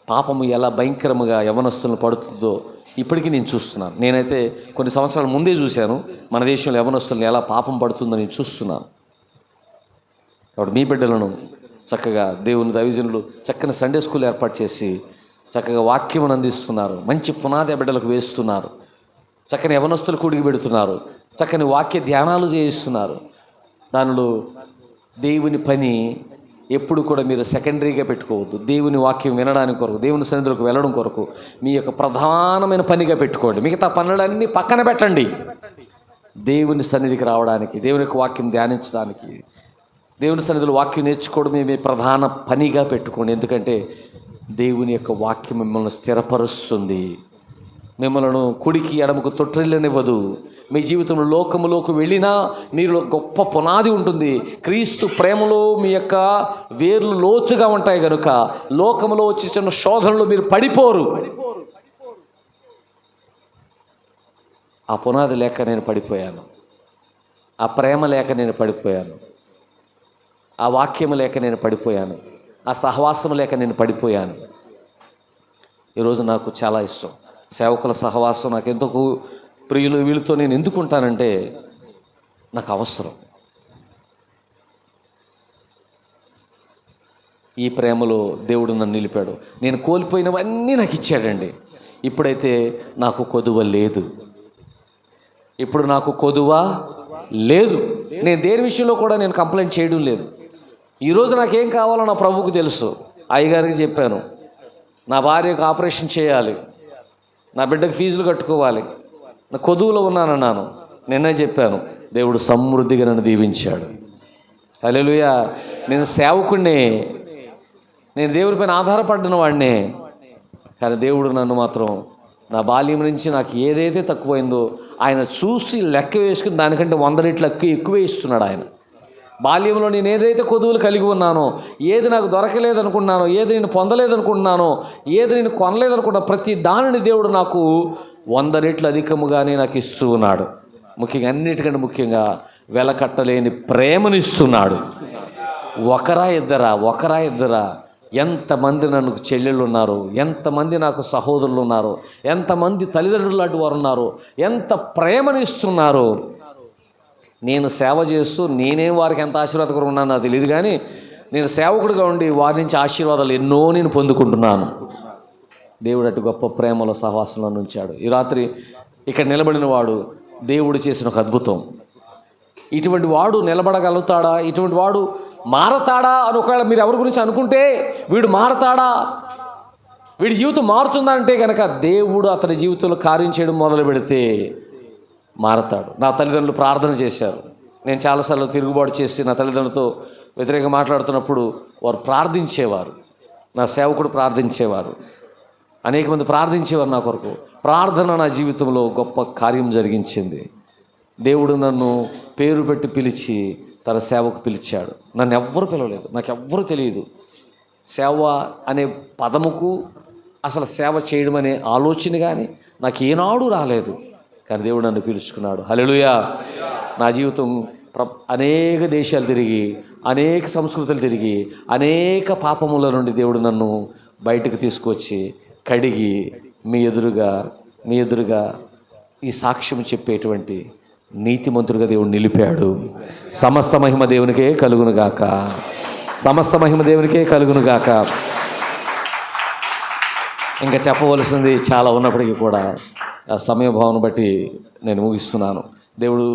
పాపము ఎలా భయంకరముగా యవనస్తులను పడుతుందో ఇప్పటికీ నేను చూస్తున్నాను. నేనైతే కొన్ని సంవత్సరాల ముందే చూశాను మన దేశంలో యవనస్తులను ఎలా పాపం పడుతుందో నేను చూస్తున్నాను. కాబట్టి మీ బిడ్డలను చక్కగా దేవుని దైవజనులు చక్కని సండే స్కూల్ ఏర్పాటు చేసి చక్కగా వాక్యమును అందిస్తున్నారు. మంచి పునాది బిడ్డలకు వేస్తున్నారు. చక్కని యవనస్తులు కూడికి పెడుతున్నారు. చక్కని వాక్య ధ్యానాలు చేయిస్తున్నారు. దానిలో దేవుని పని ఎప్పుడు కూడా మీరు సెకండరీగా పెట్టుకోవద్దు. దేవుని వాక్యం వినడానికి కొరకు, దేవుని సన్నిధిలోకి వెళ్ళడం కొరకు మీ యొక్క ప్రధానమైన పనిగా పెట్టుకోండి. మిగతా పనులన్నీ పక్కన పెట్టండి. దేవుని సన్నిధికి రావడానికి, దేవుని యొక్క వాక్యం ధ్యానించడానికి, దేవుని సన్నిధిలో వాక్యం నేర్చుకోవడమే మీ ప్రధాన పనిగా పెట్టుకోండి. ఎందుకంటే దేవుని యొక్క వాక్యం మిమ్మల్ని స్థిరపరుస్తుంది. మిమ్మల్ని కుడికి ఎడమకు తొట్టిల్లనివ్వదు. మీ జీవితంలో లోకములోకి వెళ్ళినా మీలో గొప్ప పునాది ఉంటుంది. క్రీస్తు ప్రేమలో మీ యొక్క వేర్లు లోతుగా ఉంటాయి కనుక లోకములో వచ్చిన శోధనలు మీరు పడిపోరు. ఆ పునాది లేక నేను పడిపోయాను. ఆ ప్రేమ లేక నేను పడిపోయాను. ఆ వాక్యము లేక నేను పడిపోయాను. ఆ సహవాసము లేక నేను పడిపోయాను. ఈరోజు నాకు చాలా ఇష్టం సేవకుల సహవాసం. నాకు ఎందుకు ప్రియులు, వీళ్ళతో నేను ఎందుకు ఉంటానంటే నాకు అవసరం. ఈ ప్రేమలో దేవుడు నన్ను నిలిపాడు. నేను కోల్పోయినవన్నీ నాకు ఇచ్చాడండి. ఇప్పుడైతే నాకు కొదువ లేదు. ఇప్పుడు నాకు కొదువ లేదు. నేను దేని విషయంలో కూడా నేను కంప్లైంట్ చేయడం లేదు. ఈరోజు నాకేం కావాలో నా ప్రభువుకు తెలుసు. అయ్యగారికి చెప్పాను, నా భార్యకు ఆపరేషన్ చేయాలి, నా బిడ్డకు ఫీజులు కట్టుకోవాలి, నా కొదువులో ఉన్నానన్నాను. నిన్నే చెప్పాను, దేవుడు సమృద్ధిగా నన్ను దీవించాడు. హల్లెలూయా. నేను సేవకుడినే, నేను దేవుడి పైన ఆధారపడిన వాడినే. కానీ దేవుడు నన్ను మాత్రం నా బాల్యం నుంచి నాకు ఏదైతే తక్కువైందో ఆయన చూసి లెక్క వేసుకుని దానికంటే 100 రెట్లు ఎక్కువే ఇస్తున్నాడు ఆయన. బాల్యంలో నేను ఏదైతే కొదువులు కలిగి ఉన్నానో, ఏది నాకు దొరకలేదనుకున్నానో, ఏది నేను పొందలేదనుకుంటున్నానో, ఏది నేను కొనలేదనుకున్నా, ప్రతి దానిని దేవుడు నాకు 100 రెట్లు అధికముగానే నాకు ఇస్తూ ఉన్నాడు. ముఖ్యంగా అన్నిటికంటే ముఖ్యంగా వెలకట్టలేని ప్రేమనిస్తున్నాడు. ఒకరా ఇద్దరా ఎంతమంది నన్ను చెల్లెళ్ళు ఉన్నారు, ఎంతమంది నాకు సహోదరులు ఉన్నారు, ఎంతమంది తల్లిదండ్రులు లాంటి వారు ఉన్నారు, ఎంత ప్రేమనిస్తున్నారు. నేను సేవ చేస్తూ నేనేం వారికి ఎంత ఆశీర్వాదకరంగా ఉన్నానో నాకు తెలియదు, కానీ నేను సేవకుడిగా ఉండి వారి నుంచి ఆశీర్వాదాలు ఎన్నో నేను పొందుకుంటున్నాను. దేవుడు అటు గొప్ప ప్రేమలో సహవాసంలో ఉంచాడు. ఈ రాత్రి ఇక్కడ నిలబడిన వాడు దేవుడు చేసిన ఒక అద్భుతం. ఇటువంటి వాడు నిలబడగలుగుతాడా, ఇటువంటి వాడు మారతాడా అని ఒకవేళ మీరు ఎవరి గురించి అనుకుంటే, వీడు మారతాడా, వీడి జీవితం మారుతుందా అంటే కనుక దేవుడు అతని జీవితంలో కార్యం చేయడం మొదలు పెడితే మారతాడు. నా తల్లిదండ్రులు ప్రార్థన చేశారు. నేను చాలాసార్లు తిరుగుబాటు చేసి నా తల్లిదండ్రులతో వ్యతిరేకంగా మాట్లాడుతున్నప్పుడు వారు ప్రార్థించేవారు. నా సేవకుడు ప్రార్థించేవారు. అనేక మంది ప్రార్థించేవారు నా కొరకు. ప్రార్థన నా జీవితంలో గొప్ప కార్యం జరిగించింది. దేవుడు నన్ను పేరు పెట్టి పిలిచి తన సేవకు పిలిచాడు. నన్ను ఎవ్వరు పిలవలేదు, నాకు ఎవ్వరు తెలియదు. సేవ అనే పదముకు అసలు సేవ చేయడం అనే ఆలోచన కానీ నాకు ఏనాడు రాలేదు. కానీ దేవుడు నన్ను పిలుచుకున్నాడు. హల్లెలూయా. నా జీవితం అనేక దేశాలు తిరిగి, అనేక సంస్కృతులు తిరిగి, అనేక పాపముల నుండి దేవుడు నన్ను బయటకు తీసుకొచ్చి కడిగి మీ ఎదురుగా ఈ సాక్ష్యం చెప్పేటువంటి నీతిమంతుడిగా దేవుడు నిలిపాడు. సమస్త మహిమ దేవునికే కలుగునుగాక. సమస్త మహిమ దేవునికే కలుగునుగాక. ఇంకా చెప్పవలసింది చాలా ఉన్నప్పటికీ కూడా సమయభావన బట్టి నేను ముగిస్తున్నాను. దేవుడు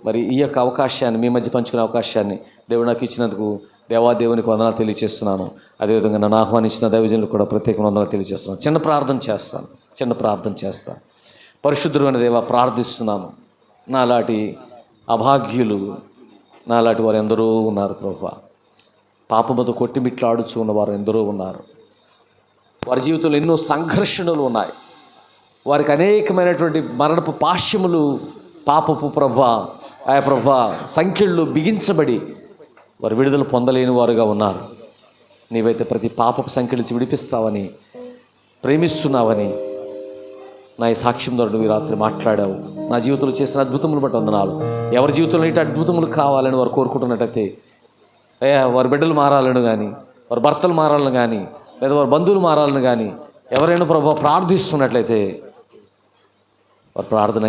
మరి ఈ యొక్క అవకాశాన్ని మీ మధ్య పంచుకునే అవకాశాన్ని దేవుడు నాకు ఇచ్చినందుకు దేవాదేవునికి వందనాలు తెలియజేస్తున్నాను. అదేవిధంగా నన్ను ఆహ్వానించిన దైవజనులకు కూడా ప్రత్యేక వందనాలు తెలియజేస్తున్నాను. చిన్న ప్రార్థన చేస్తాను. పరిశుద్ధుడు అనే దేవా, ప్రార్థిస్తున్నాను. నాలాంటి అభాగ్యులు, నాలాంటి వారు ఎందరో ఉన్నారు ప్రభువా. పాపముతో కొట్టిమిట్లాడుచు ఉన్నవారు ఎందరో ఉన్నారు. వారి జీవితంలో ఎన్నో సంఘర్షణలు ఉన్నాయి. వారికి అనేకమైనటువంటి మరణపు పాశ్యములు, పాపపు ప్రభా సంఖ్యలు బిగించబడి వారు విడుదల పొందలేని వారుగా ఉన్నారు. నీవైతే ప్రతి పాపపు సంఖ్య నుంచి విడిపిస్తావని, ప్రేమిస్తున్నావని నా ఈ సాక్ష్యం ద్వారా నువ్వు రాత్రి మాట్లాడావు. నా జీవితంలో చేసిన అద్భుతములు బట్టి వందనాలు. ఎవరి జీవితంలో ఇటు అద్భుతములు కావాలని వారు కోరుకుంటున్నట్టయితే, వారి బిడ్డలు మారాలని కానీ, వారి భర్తలు మారాలని కానీ, లేదా వారి బంధువులు మారాలని కానీ ఎవరైనా ప్రభు ప్రార్థిస్తున్నట్లయితే వారి ప్రార్థన